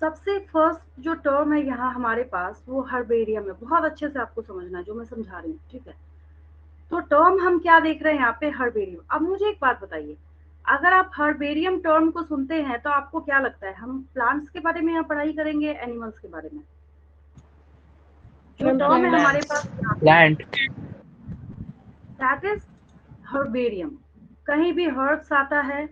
सबसे फर्स्ट जो टर्म है यहाँ हमारे पास वो हर्बेरियम है। बहुत अच्छे से आपको समझना है जो मैं समझा रही हूँ, ठीक है। तो टर्म हम क्या देख रहे हैं यहाँ पे, हर्बेरियम। अब मुझे एक बात बताइए, अगर आप हर्बेरियम टर्म को सुनते हैं तो आपको क्या लगता है, हम प्लांट्स के बारे में यहाँ पढ़ाई करेंगे, एनिमल्स के बारे में? जो मैम टर्म है प्लांट। हमारे पास यहाँ पे, प्लांट। That is herbarium. कहीं भी हर्ब्स आता है,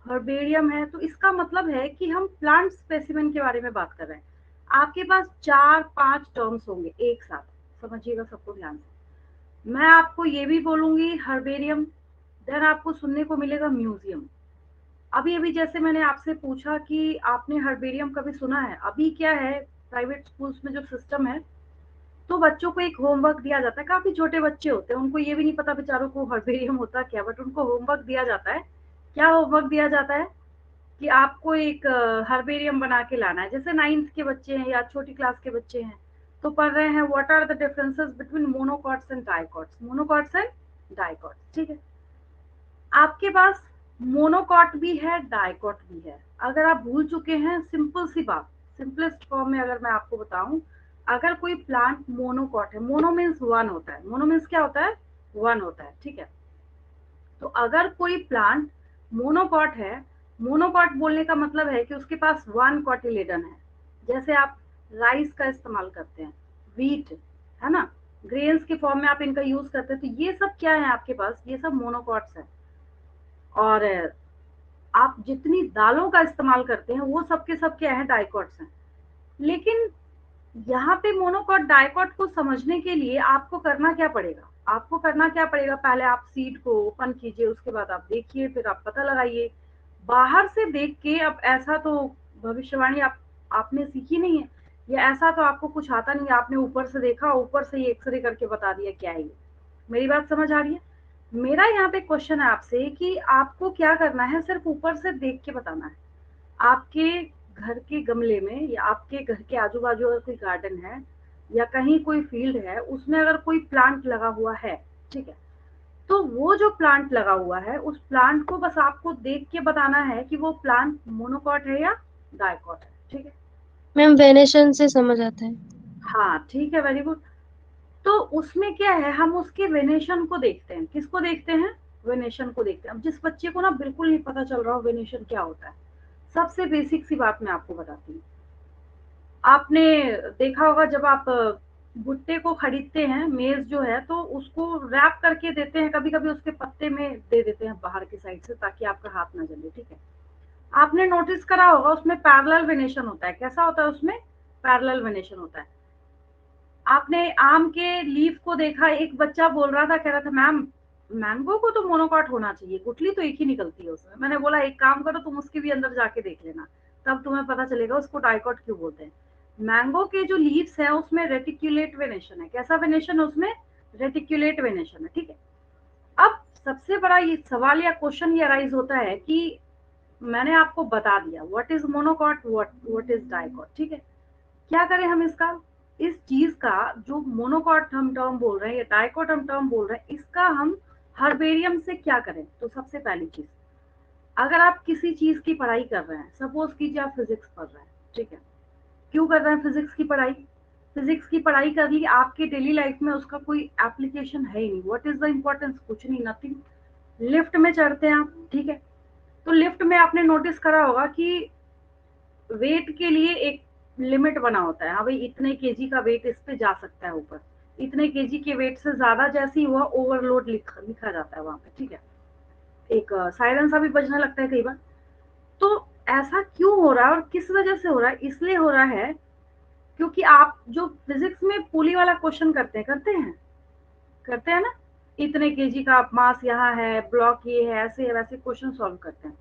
हर्बेरियम है, तो इसका मतलब है कि हम प्लांट स्पेसिमेन के बारे में बात कर रहे हैं। आपके पास 4-5 टर्म्स होंगे एक साथ, समझिएगा सबको ध्यान से। मैं आपको ये भी बोलूंगी हर्बेरियम, देन आपको सुनने को मिलेगा म्यूजियम। अभी अभी जैसे मैंने आपसे पूछा कि आपने हर्बेरियम कभी सुना है, अभी क्या है, प्राइवेट स्कूल्स में जो सिस्टम है, तो बच्चों को एक होमवर्क दिया जाता है। काफी छोटे बच्चे होते हैं, उनको ये भी नहीं पता बेचारों को हर्बेरियम होता क्या, बट उनको होमवर्क दिया जाता है। क्या होमवर्क दिया जाता है कि आपको एक हर्बेरियम बना के लाना है। जैसे 9th के बच्चे हैं या छोटी क्लास के बच्चे हैं तो पढ़ रहे हैं what are the differences between monocots and dicots, monocots and dicots, ठीक है। आपके पास मोनोकॉट भी है, डाइकॉट भी है। अगर आप भूल चुके हैं, सिंपल सी बात, सिंपलेस्ट फॉर्म में अगर मैं आपको बताऊं, अगर कोई प्लांट मोनोकॉट है, मोनो मीन्स वन होता है, मोनो मीन्स क्या होता है, वन होता है, ठीक है। तो अगर कोई प्लांट मोनोकॉट है, मोनोकॉट बोलने का मतलब है कि उसके पास वन कॉटिलेडन है। जैसे आप राइस का इस्तेमाल करते हैं, व्हीट, है ना, ग्रेन्स के फॉर्म में आप इनका यूज करते हैं, तो ये सब क्या है आपके पास, ये सब मोनोकॉट्स है। और आप जितनी दालों का इस्तेमाल करते हैं वो सब के सब क्या है, डाइकॉट्स हैं। लेकिन यहाँ पे मोनोकॉट डाइकॉट को समझने के लिए आपको करना क्या पड़ेगा, आपको करना क्या पड़ेगा, पहले आप सीड को ओपन कीजिए, उसके बाद आप देखिए, फिर आप पता लगाइए। बाहर से देख के, अब ऐसा तो भविष्यवाणी आपने सीखी नहीं है, या ऐसा तो आपको कुछ आता नहीं है, आपने ऊपर से देखा, ऊपर से ये एक्सरे करके बता दिया क्या है ये। मेरी बात समझ आ रही है? मेरा यहाँ पे क्वेश्चन है आपसे कि आपको क्या करना है, सिर्फ ऊपर से देख के बताना है। आपके घर के गमले में या आपके घर के आजू बाजू अगर कोई गार्डन है या कहीं कोई फील्ड है, उसमें अगर कोई प्लांट लगा हुआ है, ठीक है, तो वो जो प्लांट लगा हुआ है उस प्लांट को बस आपको देख के बताना है कि वो प्लांट मोनोकॉट है या डाइकॉट है, ठीक है। मैम वेनेशन से समझ आता है। हाँ ठीक है, वेरी गुड। तो उसमें क्या है, हम उसके वेनेशन को देखते हैं, किसको देखते हैं, वेनेशन को देखते हैं। अब जिस बच्चे को ना बिल्कुल नहीं पता चल रहा हो वेनेशन क्या होता है, सबसे बेसिक सी बात मैं आपको बताती हूँ। आपने देखा होगा जब आप भुट्टे को खरीदते हैं, मेज जो है, तो उसको रैप करके देते हैं, कभी कभी उसके पत्ते में दे देते हैं बाहर की साइड से ताकि आपका हाथ ना जले, ठीक है। आपने नोटिस करा होगा उसमें पैरेलल वेनेशन होता है। कैसा होता है उसमें, पैरेलल वेनेशन होता है। आपने आम के लीफ को देखा, एक बच्चा बोल रहा था, कह रहा था मैम मैंगो को तो मोनोकॉट होना चाहिए, गुठली तो एक ही निकलती है उसमें। मैंने बोला एक काम करो, तुम उसके भी अंदर जाके देख लेना, तब तुम्हें पता चलेगा उसको डाइकॉट क्यों बोलते हैं। मैंगो के जो लीव्स हैं उसमें रेटिक्यूलेट वेनेशन है। कैसा वेनेशन है उसमें, रेटिक्यूलेट वेनेशन है, ठीक है। अब सबसे बड़ा ये सवाल या क्वेश्चन ये अराइज होता है कि मैंने आपको बता दिया what is monocot, what is dicot, ठीक है। क्या करें हम इसका, इस चीज का जो मोनोकॉट हम टर्म बोल रहे हैं या डाइकॉट हम टर्म बोल रहे हैं, इसका हम हर्बेरियम से क्या करें। तो सबसे पहली चीज, अगर आप किसी चीज की पढ़ाई कर रहे हैं, सपोज कीजिए आप फिजिक्स पढ़ रहे हैं, ठीक है, क्यों कर रहे हैं फिजिक्स की पढ़ाई, फिजिक्स की पढ़ाई कर ली, आपकी डेली लाइफ में उसका कोई एप्लीकेशन है ही नहीं, व्हाट इज द इम्पोर्टेंस, कुछ नहीं, नथिंग। लिफ्ट में चढ़ते हैं आप, ठीक है, तो लिफ्ट में आपने नोटिस करा होगा कि वेट के लिए एक लिमिट बना होता है, हाँ भाई इतने केजी का वेट इस पे जा सकता है ऊपर, इतने केजी के वेट से ज्यादा जैसे ही हुआ ओवरलोड लिखा जाता है वहां पे, ठीक है। एक साइरन सा भी बजने लगता है कई बार। तो ऐसा क्यों हो रहा है और किस वजह से हो रहा है, इसलिए हो रहा है क्योंकि आप जो फिजिक्स में पुली वाला क्वेश्चन करते हैं ना, इतने केजी का मास यहाँ है, ब्लॉक ये है, ऐसे वैसे क्वेश्चन सॉल्व करते हैं।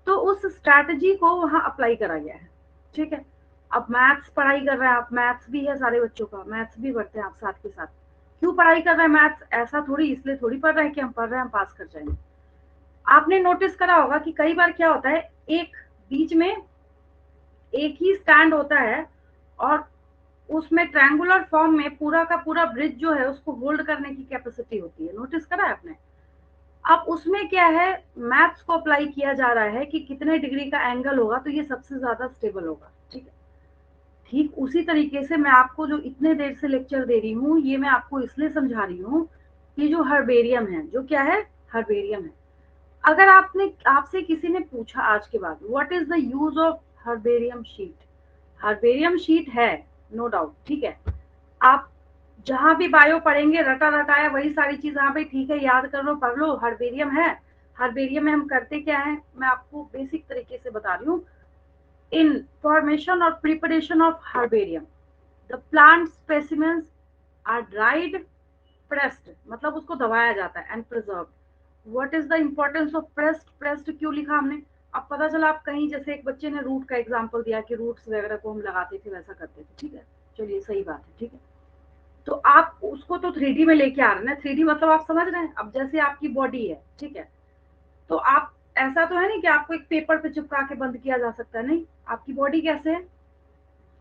तो उस स्ट्रैटेजी को वहां अप्लाई करा गया है, ठीक है। अब मैथ्स पढ़ाई कर रहे हैं आप, मैथ्स भी है सारे बच्चों का, मैथ्स भी पढ़ते हैं आप साथ के साथ। क्यों पढ़ाई कर रहे हैं मैथ्स, ऐसा थोड़ी इसलिए थोड़ी पढ़ रहे हैं कि हम पढ़ रहे हैं हम पास कर जाएंगे। आपने नोटिस करा होगा कि कई बार क्या होता है, एक बीच में एक ही स्टैंड होता है और उसमें ट्रायंगुलर फॉर्म में पूरा का पूरा ब्रिज जो है उसको होल्ड करने की कैपेसिटी होती है, नोटिस करा है आपने। अब उसमें क्या है, मैथ्स को अप्लाई किया जा रहा है कि कितने डिग्री का एंगल होगा तो ये सबसे ज्यादा स्टेबल होगा, ठीक है। ठीक उसी तरीके से मैं आपको जो इतने देर से लेक्चर दे रही हूँ, ये मैं आपको इसलिए समझा रही हूँ कि जो हर्बेरियम है, जो क्या है, हर्बेरियम है। अगर आपने आपसे किसी ने पूछा आज के बाद what is the use of herbarium sheet, herbarium sheet है, नो डाउट, ठीक है। आप जहां भी बायो पढ़ेंगे रटा रटाया वही सारी चीज, हाँ भाई ठीक है, याद कर लो, पढ़ लो, हर्बेरियम है। हर्बेरियम में हम करते क्या है, मैं आपको बेसिक तरीके से बता रही हूँ। इन फॉर्मेशन और preparation of herbarium, the plant specimens are dried, pressed, मतलब उसको दबाया जाता है, and preserve. What is the importance of pressed, pressed क्यों लिखा हमने, अब पता चला। आप कहीं जैसे एक बच्चे ने रूट का एग्जांपल दिया कि रूट्स वगैरह को हम लगाते थे, वैसा करते थे, ठीक है, चलिए सही बात है, ठीक है। तो आप उसको तो 3D में लेके आ रहे हैं ना, 3D मतलब आप समझ रहे हैं। अब जैसे आपकी बॉडी है, ठीक है, तो आप ऐसा तो है नहीं कि आपको एक पेपर पे चिपका के बंद किया जा सकता है, नहीं। आपकी बॉडी कैसे है,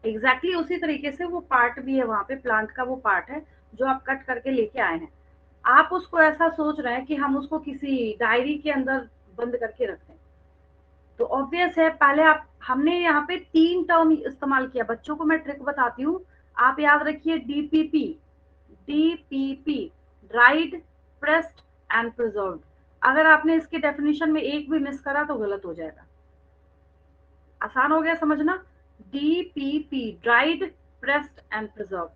एग्जैक्टली उसी तरीके से वो पार्ट भी है वहां पे, प्लांट का वो पार्ट है जो आप कट करके लेके आए हैं। आप उसको ऐसा सोच रहे हैं कि हम उसको किसी डायरी के अंदर बंद करके रखते हैं, तो ऑब्वियस है। पहले आप हमने यहाँ पे 3 टर्म इस्तेमाल किया, बच्चों को मैं ट्रिक बताती हूँ, आप याद रखिए, DPP, DPP, dried, pressed and preserved. अगर आपने इसके डेफिनेशन में एक भी मिस करा तो गलत हो जाएगा। आसान हो गया समझना, DPP, dried, pressed and preserve.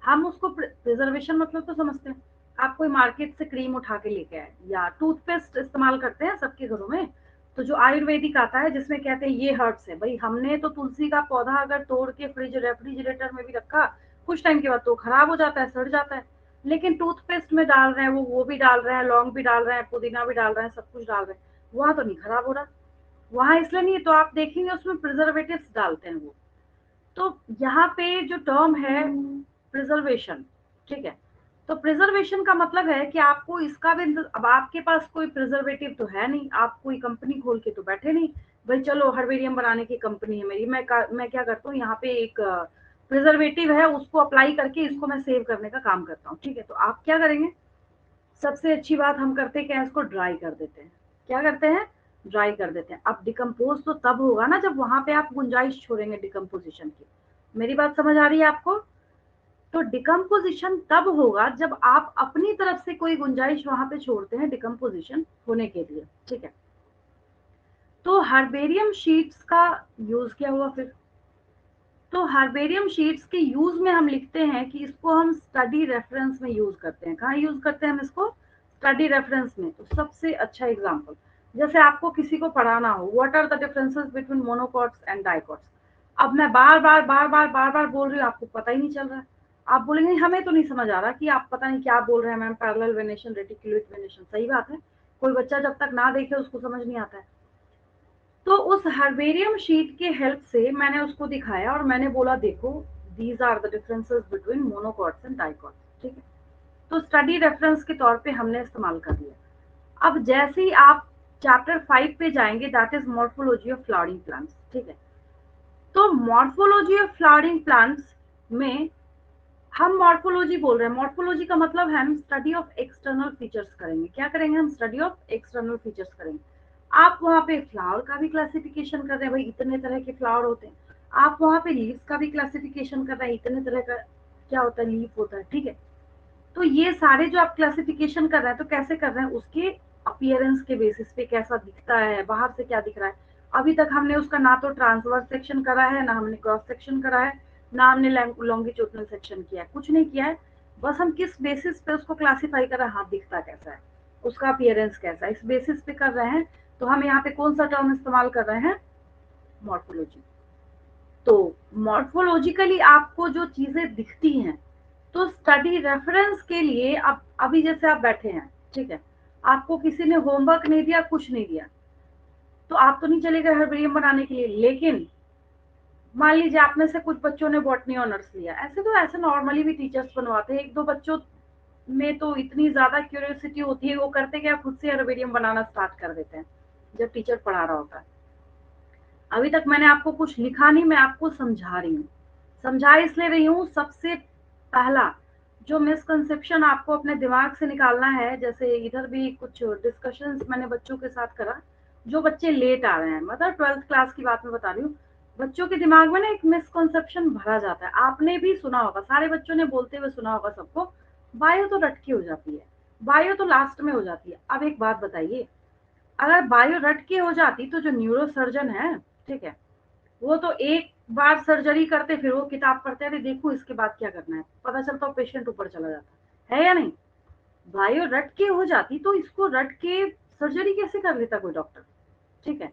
हम उसको प्रिजर्वेशन मतलब तो समझते हैं, आप कोई मार्केट से क्रीम उठा के लेके आए या टूथपेस्ट इस्तेमाल करते हैं सबके घरों में, तो जो आयुर्वेदिक आता है जिसमें कहते हैं ये हर्ब्स है, भाई हमने तो तुलसी का पौधा अगर तोड़ के फ्रिज रेफ्रिजरेटर में भी रखा, कुछ टाइम के बाद तो खराब हो जाता है, सड़ जाता है। लेकिन टूथपेस्ट में डाल रहे हैं, वो भी डाल रहे हैं, लौंग भी डाल रहे हैं, पुदीना भी डाल रहे हैं, सब कुछ डाल रहे हैं, वहां तो नहीं खराब हो रहा। वहां इसलिए नहीं, तो आप देखेंगे उसमें प्रिजर्वेटिव्स डालते हैं वो। तो यहाँ पे जो टर्म है प्रिजर्वेशन, ठीक है, तो प्रिजर्वेशन का मतलब है कि आपको इसका भी, अब आपके पास कोई प्रिजर्वेटिव तो है नहीं, आप कोई कंपनी खोल के तो बैठे नहीं, भाई चलो हर्बेरियम बनाने की कंपनी है मेरी, मैं क्या करता हूँ, यहाँ पे एक प्रिजर्वेटिव है उसको अप्लाई करके इसको मैं सेव करने का काम करता हूँ, ठीक है। तो आप क्या करेंगे, सबसे अच्छी बात हम करते क्या है, इसको ड्राई कर देते हैं। क्या करते हैं, ड्राई कर देते हैं। अब डिकम्पोज तो तब होगा ना जब वहां पे आप गुंजाइश छोड़ेंगे डिकम्पोजिशन की। मेरी बात समझ आ रही है आपको, तो डिकम्पोजिशन तब होगा जब आप अपनी तरफ से कोई गुंजाइश वहां पे छोड़ते हैं डिकम्पोजिशन होने के लिए, ठीक है। तो हर्बेरियम शीट्स का यूज क्या हुआ फिर, तो हर्बेरियम शीट्स के यूज में हम लिखते हैं कि इसको हम स्टडी रेफरेंस में यूज करते हैं। कहाँ यूज करते हैं हम इसको, स्टडी रेफरेंस में। तो सबसे अच्छा एग्जांपल, जैसे आपको किसी को पढ़ाना हो, what are the differences between monocots and dicots. अब मैं बार बार बार बार बार बार बोल रही हूँ, आपको पता ही नहीं चल रहा है। आप बोलेंगे हमें तो नहीं समझ आ रहा कि आप पता नहीं क्या बोल रहे हैं ma'am, parallel venation, reticulate venation, सही बात है। कोई बच्चा जब तक ना देखे उसको समझ नहीं आता है। तो उस हर्बेरियम शीट के हेल्प से मैंने उसको दिखाया और मैंने बोला देखो, these are the differences between monocots and dicots, ठीक है। तो स्टडी रेफरेंस के तौर पे हमने इस्तेमाल कर लिया। अब जैसे ही आप चैप्टर 5 पे जाएंगे, that is morphology of flowering plants, ठीक है। तो मॉर्फोलॉजी ऑफ फ्लावरिंग प्लांट्स में हम मॉर्फोलॉजी बोल रहे हैं, मॉर्फोलॉजी का मतलब है हम स्टडी ऑफ एक्सटर्नल फीचर्स करेंगे। क्या करेंगे, हम स्टडी ऑफ एक्सटर्नल फीचर्स करेंगे। आप वहां पे फ्लावर का भी क्लासिफिकेशन कर रहे हैं, भाई इतने तरह के फ्लावर होते हैं। आप वहां पे लीव्स का भी क्लासिफिकेशन कर रहे हैं, इतने तरह का क्या होता है, लीफ होता है, ठीक है। तो ये सारे जो आप क्लासिफिकेशन कर रहे हैं, तो कैसे कर रहे हैं, उसके अपीयरेंस के बेसिस पे कैसा दिखता है, बाहर से क्या दिख रहा है। अभी तक हमने उसका ना तो ट्रांसवर्स सेक्शन करा है, ना हमने क्रॉस सेक्शन करा है, ना हमने लॉन्गिट्यूडनल सेक्शन किया है, कुछ नहीं किया है। बस हम किस बेसिस पे उसको क्लासिफाई कर रहे हैं, हाथ दिखता कैसा है, उसका अपीयरेंस कैसा है, इस बेसिस पे कर रहे हैं। तो हम यहाँ पे कौन सा टर्म इस्तेमाल कर रहे हैं, मॉर्फोलॉजी। तो मॉर्फोलॉजिकली आपको जो चीजें दिखती हैं, तो स्टडी रेफरेंस के लिए अब अभी जैसे आप बैठे हैं, ठीक है, आपको किसी ने होमवर्क नहीं दिया, कुछ नहीं दिया, तो आप तो नहीं चले गए हर्बेरियम बनाने के लिए। लेकिन मान लीजिए आप में से कुछ बच्चों ने बॉटनी ऑनर्स लिया, ऐसे तो ऐसे नॉर्मली भी टीचर्स बनवाते हैं, एक दो बच्चों में तो इतनी ज्यादा क्यूरियोसिटी होती है, वो करते क्या, खुद से हर्बेरियम बनाना स्टार्ट कर देते हैं जब टीचर पढ़ा रहा होता है। अभी तक मैंने आपको कुछ लिखा नहीं, मैं आपको समझा रही हूँ। समझा इसलिए रही हूँ, सबसे पहला जो मिसकंसेप्शन आपको अपने दिमाग से निकालना है, जैसे इधर भी कुछ डिस्कशंस मैंने बच्चों के साथ करा, जो बच्चे लेट आ रहे हैं, मतलब 12th क्लास की बात मैं बता रही हूँ, बच्चों के दिमाग में ना एक मिसकंसेप्शन भरा जाता है। आपने भी सुना होगा, सारे बच्चों ने बोलते हुए सुना होगा सबको, बायो तो रट के हो जाती है, बायो तो लास्ट में हो जाती है। अब एक बात बताइए, अगर बायो रट के हो जाती तो जो न्यूरो सर्जन है, ठीक है, वो तो एक बार सर्जरी करते, फिर वो किताब पढ़ते, अरे देखो इसके बाद क्या करना है, पता चलता पेशेंट ऊपर चला जाता है या नहीं। बायो रट के हो जाती तो इसको रट के सर्जरी कैसे कर लेता कोई डॉक्टर, ठीक है।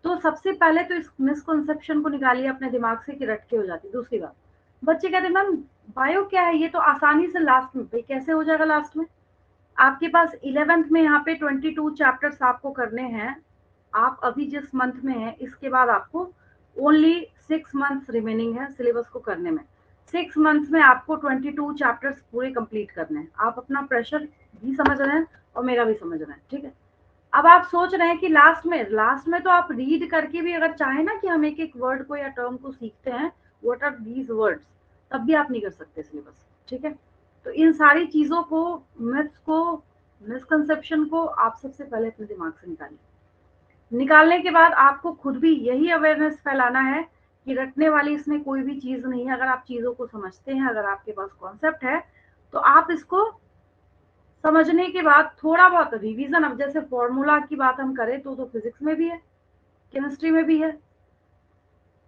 तो सबसे पहले तो इस मिसकंसेप्शन को निकालिए अपने दिमाग से कि रट के हो जाती। दूसरी बात, बच्चे कहते हैं मैम बायो क्या है, ये तो आसानी से लास्ट में, भाई कैसे हो जाएगा लास्ट में? आपके पास 11th में यहाँ पे 22 चैप्टर्स आपको करने हैं, आप अभी जिस मंथ में हैं इसके बाद आपको ओनली 6 मंथ्स रिमेनिंग है सिलेबस को करने में। 6 मंथ्स में आपको 22 चैप्टर्स पूरे कंप्लीट करने हैं। आप अपना प्रेशर भी समझ रहे हैं और मेरा भी समझ रहे हैं, ठीक है। अब आप सोच रहे हैं कि लास्ट में तो आप रीड करके भी अगर चाहे ना कि हम एक एक वर्ड को या टर्म को सीखते हैं, व्हाट आर दीज वर्ड्स, तब भी आप नहीं कर सकते सिलेबस, ठीक है। तो इन सारी चीजों को, मिथ्स को, मिसकंसेप्शन को आप सबसे पहले अपने दिमाग से निकालिए। निकालने के बाद आपको खुद भी यही अवेयरनेस फैलाना है कि रटने वाली इसमें कोई भी चीज नहीं है। अगर आप चीजों को समझते हैं, अगर आपके पास कॉन्सेप्ट है, तो आप इसको समझने के बाद थोड़ा बहुत रिवीजन, अब जैसे फॉर्मूला की बात हम करें तो फिजिक्स में भी है, केमिस्ट्री में भी है,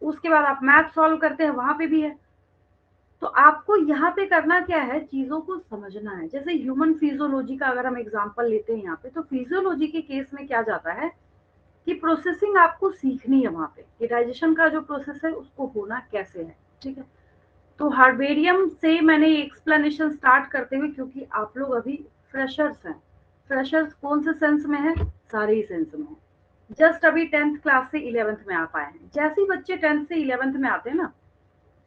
उसके बाद आप मैथ सॉल्व करते हैं वहां पे भी है। तो आपको यहाँ पे करना क्या है, चीजों को समझना है। जैसे ह्यूमन फिजियोलॉजी का अगर हम एग्जांपल लेते हैं यहाँ पे, तो फिजियोलॉजी के केस में क्या जाता है कि प्रोसेसिंग आपको सीखनी है वहाँ पे, कि डाइजेशन का जो प्रोसेस है उसको होना कैसे है, ठीक है। तो हर्बेरियम से मैंने एक्सप्लेनेशन स्टार्ट करते हुए, क्योंकि आप लोग अभी फ्रेशर्स हैं। फ्रेशर्स कौन से सेंस में है? सारे ही सेंस में है। जस्ट अभी 10th क्लास से 11th में आप आए हैं। जैसे ही बच्चे 10th से 11th में आते हैं ना,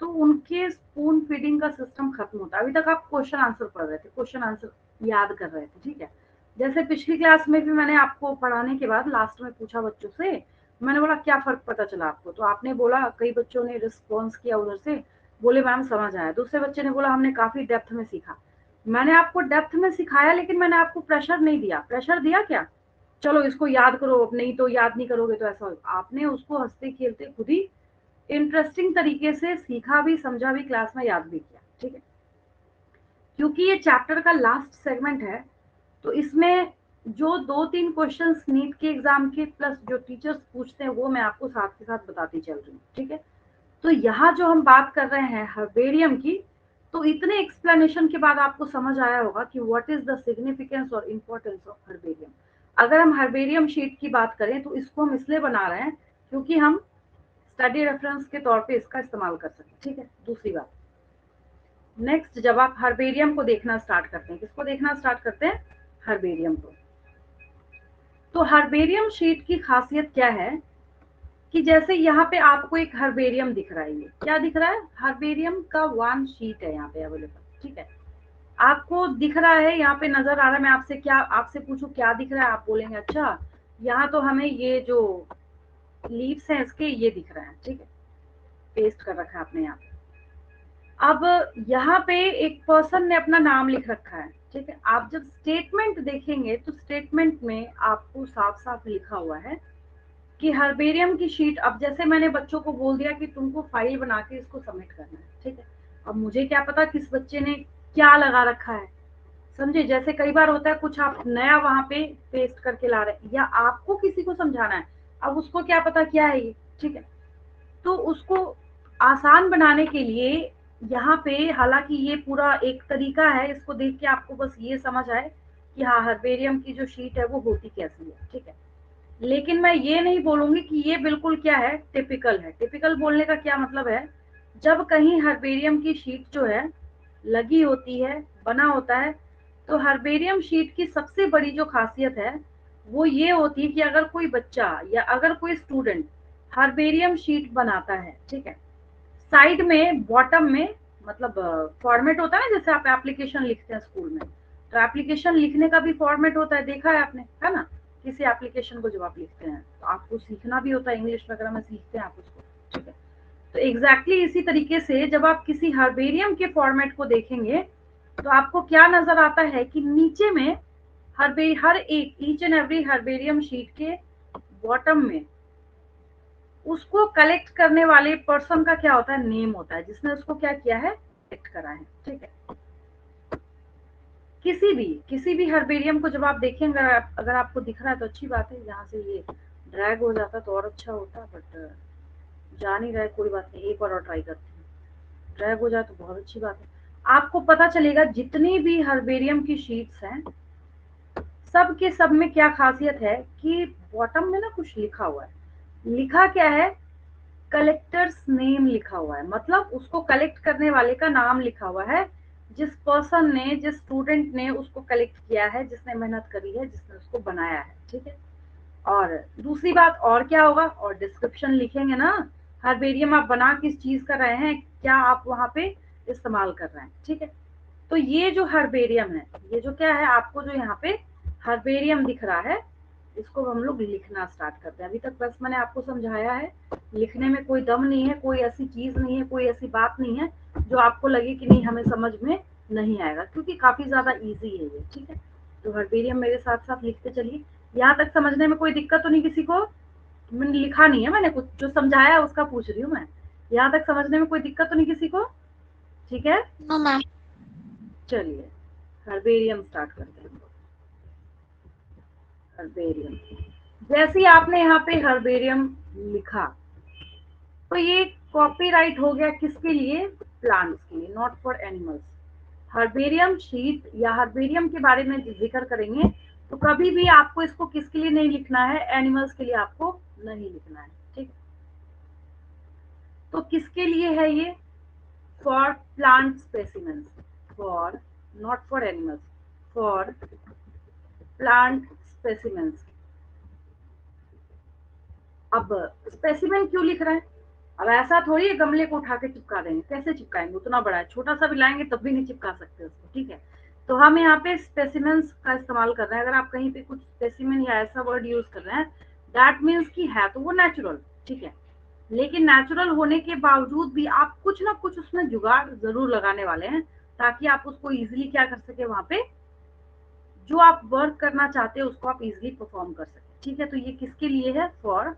तो उनके स्पून फीडिंग का सिस्टम खत्म होता है। अभी तक आप क्वेश्चन आंसर पढ़ रहे थे, क्वेश्चन आंसर याद कर रहे थे, ठीक है। जैसे पिछली क्लास में भी मैंने आपको पढ़ाने के बाद लास्ट में पूछा बच्चों से, मैंने बोला क्या फर्क पता चला आपको, तो आपने बोला, कई बच्चों ने रिस्पॉन्स किया उधर से, बोले मैम समझ आया। दूसरे बच्चे ने बोला हमने काफी डेप्थ में सीखा। मैंने आपको डेप्थ में सिखाया, लेकिन मैंने आपको प्रेशर नहीं दिया। प्रेशर दिया क्या, चलो इसको याद करो, नहीं तो याद नहीं करोगे तो ऐसा होगा। आपने उसको हंसते खेलते खुद ही इंटरेस्टिंग तरीके से सीखा भी, समझा भी, क्लास में याद भी किया, ठीक है। क्योंकि ये चैप्टर का लास्ट सेगमेंट है, तो इसमें जो 2-3 क्वेश्चंस नीट के एग्जाम के प्लस जो टीचर्स पूछते हैं वो मैं आपको साथ के साथ बताती चल रही हूँ, ठीक है। तो यहाँ जो हम बात कर रहे हैं हर्बेरियम की, तो इतने एक्सप्लेनेशन के बाद आपको समझ आया होगा कि व्हाट इज द सिग्निफिकेंस और इम्पोर्टेंस ऑफ हर्बेरियम। अगर हम हर्बेरियम शीट की बात करें तो इसको हम इसलिए बना रहे हैं क्योंकि हम स्टडी रेफरेंस के तौर पे इसका इस्तेमाल कर सकें, ठीक है। दूसरी बात, नेक्स्ट जब आप हर्बेरियम को देखना स्टार्ट करते हैं, किसको देखना स्टार्ट करते हैं? हर्बेरियम को। तो हर्बेरियम शीट की खासियत क्या है कि जैसे यहाँ पे आपको एक हर्बेरियम दिख रहा है, ये क्या दिख रहा है? हर्बेरियम का वन शीट है यहाँ पे अवेलेबल, ठीक है। आपको दिख रहा है, यहाँ पे नजर आ रहा है। मैं आपसे पूछूं क्या दिख रहा है, आप बोलेंगे अच्छा यहाँ तो हमें ये जो लीव्स हैं इसके ये दिख रहा है, ठीक है, पेस्ट कर रखा है आपने यहाँ पे। अब यहाँ पे एक पर्सन ने अपना नाम लिख रखा है, ठीक है। आप जब स्टेटमेंट देखेंगे तो स्टेटमेंट में आपको साफ साफ लिखा हुआ है कि हर्बेरियम की शीट, अब जैसे मैंने बच्चों को बोल दिया कि तुमको फाइल बना के इसको सबमिट करना है, ठीक है। अब मुझे क्या पता किस बच्चे ने क्या लगा रखा है, समझे। जैसे कई बार होता है कुछ आप नया वहां पे पेस्ट करके ला रहे हैं, या आपको किसी को समझाना है, अब उसको क्या पता क्या है ये, ठीक है। तो उसको आसान बनाने के लिए यहाँ पे, हालांकि ये पूरा एक तरीका है, इसको देख के आपको बस ये समझ आए कि हाँ हर्बेरियम की जो शीट है वो होती कैसी है, ठीक है। लेकिन मैं ये नहीं बोलूंगी कि ये बिल्कुल क्या है, टिपिकल है। टिपिकल बोलने का क्या मतलब है, जब कहीं हर्बेरियम की शीट जो है लगी होती है, बना होता है, तो हर्बेरियम शीट की सबसे बड़ी जो खासियत है वो ये होती है कि अगर कोई बच्चा या अगर कोई स्टूडेंट हर्बेरियम शीट बनाता है, ठीक है, साइड में बॉटम में, मतलब फॉर्मेट होता है ना, जैसे आप एप्लीकेशन लिखते हैं स्कूल में, तो एप्लीकेशन लिखने का भी फॉर्मेट होता है, देखा है आपने, है ना। किसी एप्लीकेशन को जब आप लिखते हैं तो आपको सीखना भी होता है, इंग्लिश वगैरह में सीखते हैं आप उसको, ठीक है। तो एग्जैक्टली इसी तरीके से जब आप किसी हर्बेरियम के फॉर्मेट को देखेंगे तो आपको क्या नजर आता है कि नीचे में हर एक each and every herbarium sheet के बॉटम में उसको कलेक्ट करने वाले पर्सन का क्या होता है, नेम होता है, जिसने उसको क्या किया है, कलेक्ट करा है। ठीक है, किसी भी हर्बेरियम को जब आप देखेंगे, अगर आपको दिख रहा है तो अच्छी बात है, यहाँ से ये ड्रैग हो जाता तो और अच्छा होता, बट जा नहीं रहा है, कोई बात नहीं, एक बार और ट्राई करती हूँ। ड्रैग हो जाए तो बहुत अच्छी बात है। आपको पता चलेगा जितनी भी हर्बेरियम की शीट्स हैं, सब के सब में क्या खासियत है कि बॉटम में ना कुछ लिखा हुआ है। लिखा क्या है, कलेक्टर्स नेम लिखा हुआ है, मतलब उसको कलेक्ट करने वाले का नाम लिखा हुआ है, जिस पर्सन ने, जिस स्टूडेंट ने उसको कलेक्ट किया है, जिसने मेहनत करी है, जिसने उसको बनाया है। ठीक है, और दूसरी बात और क्या होगा, और डिस्क्रिप्शन लिखेंगे ना, हर्बेरियम आप बना किस चीज कर रहे हैं, क्या आप वहां पे इस्तेमाल कर रहे हैं। ठीक है, तो ये जो हर्बेरियम है, ये जो क्या है, आपको जो यहाँ पे हर्बेरियम दिख रहा है, इसको हम लोग लिखना स्टार्ट करते हैं। अभी तक बस मैंने आपको समझाया है, लिखने में कोई दम नहीं है, कोई ऐसी चीज नहीं है, कोई ऐसी बात नहीं है जो आपको लगे कि नहीं हमें समझ में नहीं आएगा, क्योंकि काफी ज्यादा इजी है ये। ठीक है, तो हर्बेरियम मेरे साथ साथ लिखते चलिए। यहाँ तक समझने में कोई दिक्कत तो नहीं किसी को? मैंने लिखा नहीं है, मैंने कुछ जो समझाया है उसका पूछ रही हूँ मैं। यहाँ तक समझने में कोई दिक्कत तो नहीं किसी को? ठीक है, नो मैम। चलिए हर्बेरियम स्टार्ट करते हैं। हर्बेरियम, जैसे ही आपने यहाँ पे हर्बेरियम लिखा, तो ये कॉपीराइट हो गया किसके लिए, प्लांट्स के लिए, not for animals. Herbarium sheet या हर्बेरियम के बारे में जिक्र करेंगे तो कभी भी आपको इसको किसके लिए नहीं लिखना है, एनिमल्स के लिए आपको नहीं लिखना है। ठीक है, तो किसके लिए है ये, for plant specimens, for, not for animals, for plant specimens. अब स्पेसिमेन क्यों लिख रहे हैं, अब ऐसा थोड़ी है गमले को उठा के चिपका देंगे, कैसे चिपकाएंगे, उतना बड़ा है, छोटा सा भी लाएंगे तब भी नहीं चिपका सकते उसको। ठीक है, तो हम यहाँ पे स्पेसिमेंस का इस्तेमाल कर रहे हैं। अगर आप कहीं पे कुछ स्पेसिमेन या ऐसा वर्ड यूज कर रहे हैं, दैट मीन्स कि है तो वो नेचुरल। ठीक है, लेकिन नेचुरल होने के बावजूद भी आप कुछ ना कुछ उसमें जुगाड़ जरूर लगाने वाले हैं, ताकि आप उसको इजिली क्या कर सके, वहां पे जो आप वर्क करना चाहते हैं उसको आप इजिली परफॉर्म कर सकते हैं। ठीक है, तो ये किसके लिए है, फॉर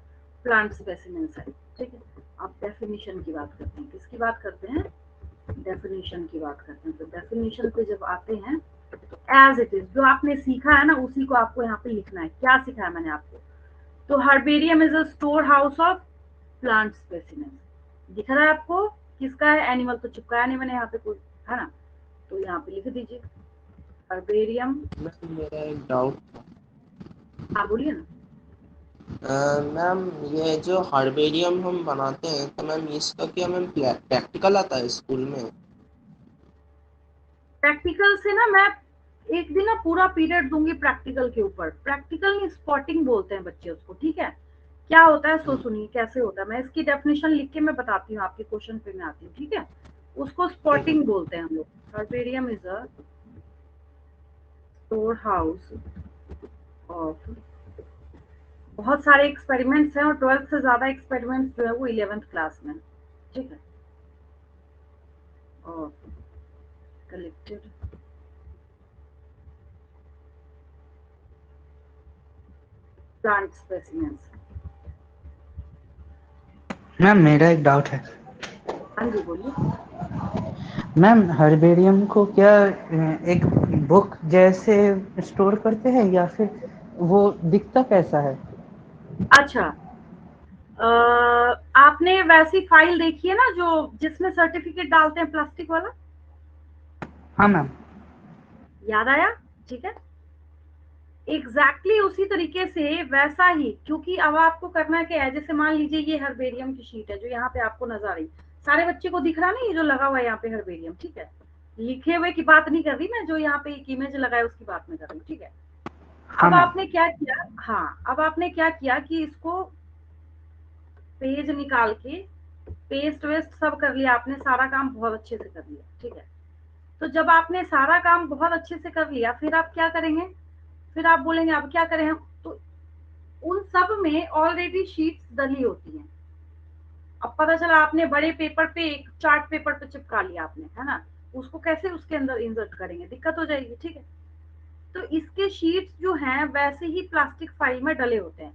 प्लांट स्पेसिमेंस है। ठीक है, अब डेफिनेशन की बात करते हैं, किसकी बात करते हैं, डेफिनेशन की बात करते हैं। तो डेफिनेशन पे जब आते हैं, तो एज इट इज जो आपने सीखा है ना, उसी को आपको यहाँ पे लिखना है। क्या सिखाया मैंने आपको, तो herbarium is a store house of plant specimens. दिख रहा है आपको किसका है, एनिमल तो चिपकाया नहीं मैंने यहाँ पे कोई, है ना, तो यहाँ पे लिख दीजिए हर्बेरियम। मैम मेरा एक डाउट। हाँ बोलिए ना। मैम ये जो हर्बेरियम हम बनाते हैं तो मैम इसका क्या मैम प्रैक्टिकल आता है स्कूल में? प्रैक्टिकल से ना मैं एक दिन ना पूरा पीरियड दूंगी प्रैक्टिकल के ऊपर। प्रैक्टिकल नहीं, स्पॉटिंग बोलते हैं बच्चे उसको। ठीक है, क्या होता है सो सुनिए कैसे होता है, मैं इसकी डेफिनेशन लिख के मैं बताती हूँ, आपके क्वेश्चन पे मैं आती हूँ। ठीक है, उसको स्पॉटिंग बोलते हैं हम लोग। Herbarium is a store house of, बहुत सारे एक्सपेरिमेंट्स हैं और 12th से ज्यादा एक्सपेरिमेंट्स जो है वो 11th क्लास में। ठीक है, और कलेक्टेड प्लांट स्पेसिमेंस। मैम मेरा एक डाउट है। हाँ जी बोलिए। मैम हर्बेरियम को क्या एक बुक जैसे स्टोर करते हैं या फिर वो दिखता कैसा है? अच्छा, आपने वैसी फाइल देखी है ना जो जिसमें सर्टिफिकेट डालते हैं, प्लास्टिक वाला, हाँ मैम। याद आया? ठीक है, एग्जैक्टली उसी तरीके से वैसा ही, क्योंकि अब आपको करना क्या है, जैसे मान लीजिए ये हर्बेरियम की शीट है जो यहाँ पे आपको नजर आ रही, सारे बच्चे को दिख रहा नहीं, ये जो लगा हुआ है यहाँ पे हर्बेरियम। ठीक है, लिखे हुए की बात नहीं कर रही मैं, जो यहाँ पे एक इमेज लगा है उसकी बात में कर रही हूँ। ठीक है, हाँ अब मैम। आपने क्या किया, हाँ अब आपने क्या किया कि इसको पेज निकाल के पेस्ट वेस्ट सब कर लिया आपने, सारा काम बहुत अच्छे से कर लिया। ठीक है, तो जब आपने सारा काम बहुत अच्छे से कर लिया, फिर आप क्या करेंगे, फिर आप बोलेंगे अब क्या करें हम, तो उन सब में ऑलरेडी शीट्स डली होती हैं। अब पता चला आपने बड़े पेपर पे एक चार्ट पेपर पे चिपका लिया आपने, है ना, उसको कैसे उसके अंदर इंसर्ट करेंगे, दिक्कत हो जाएगी, ठीक है। तो इसके शीट्स जो हैं वैसे ही प्लास्टिक फाइल में डले होते हैं।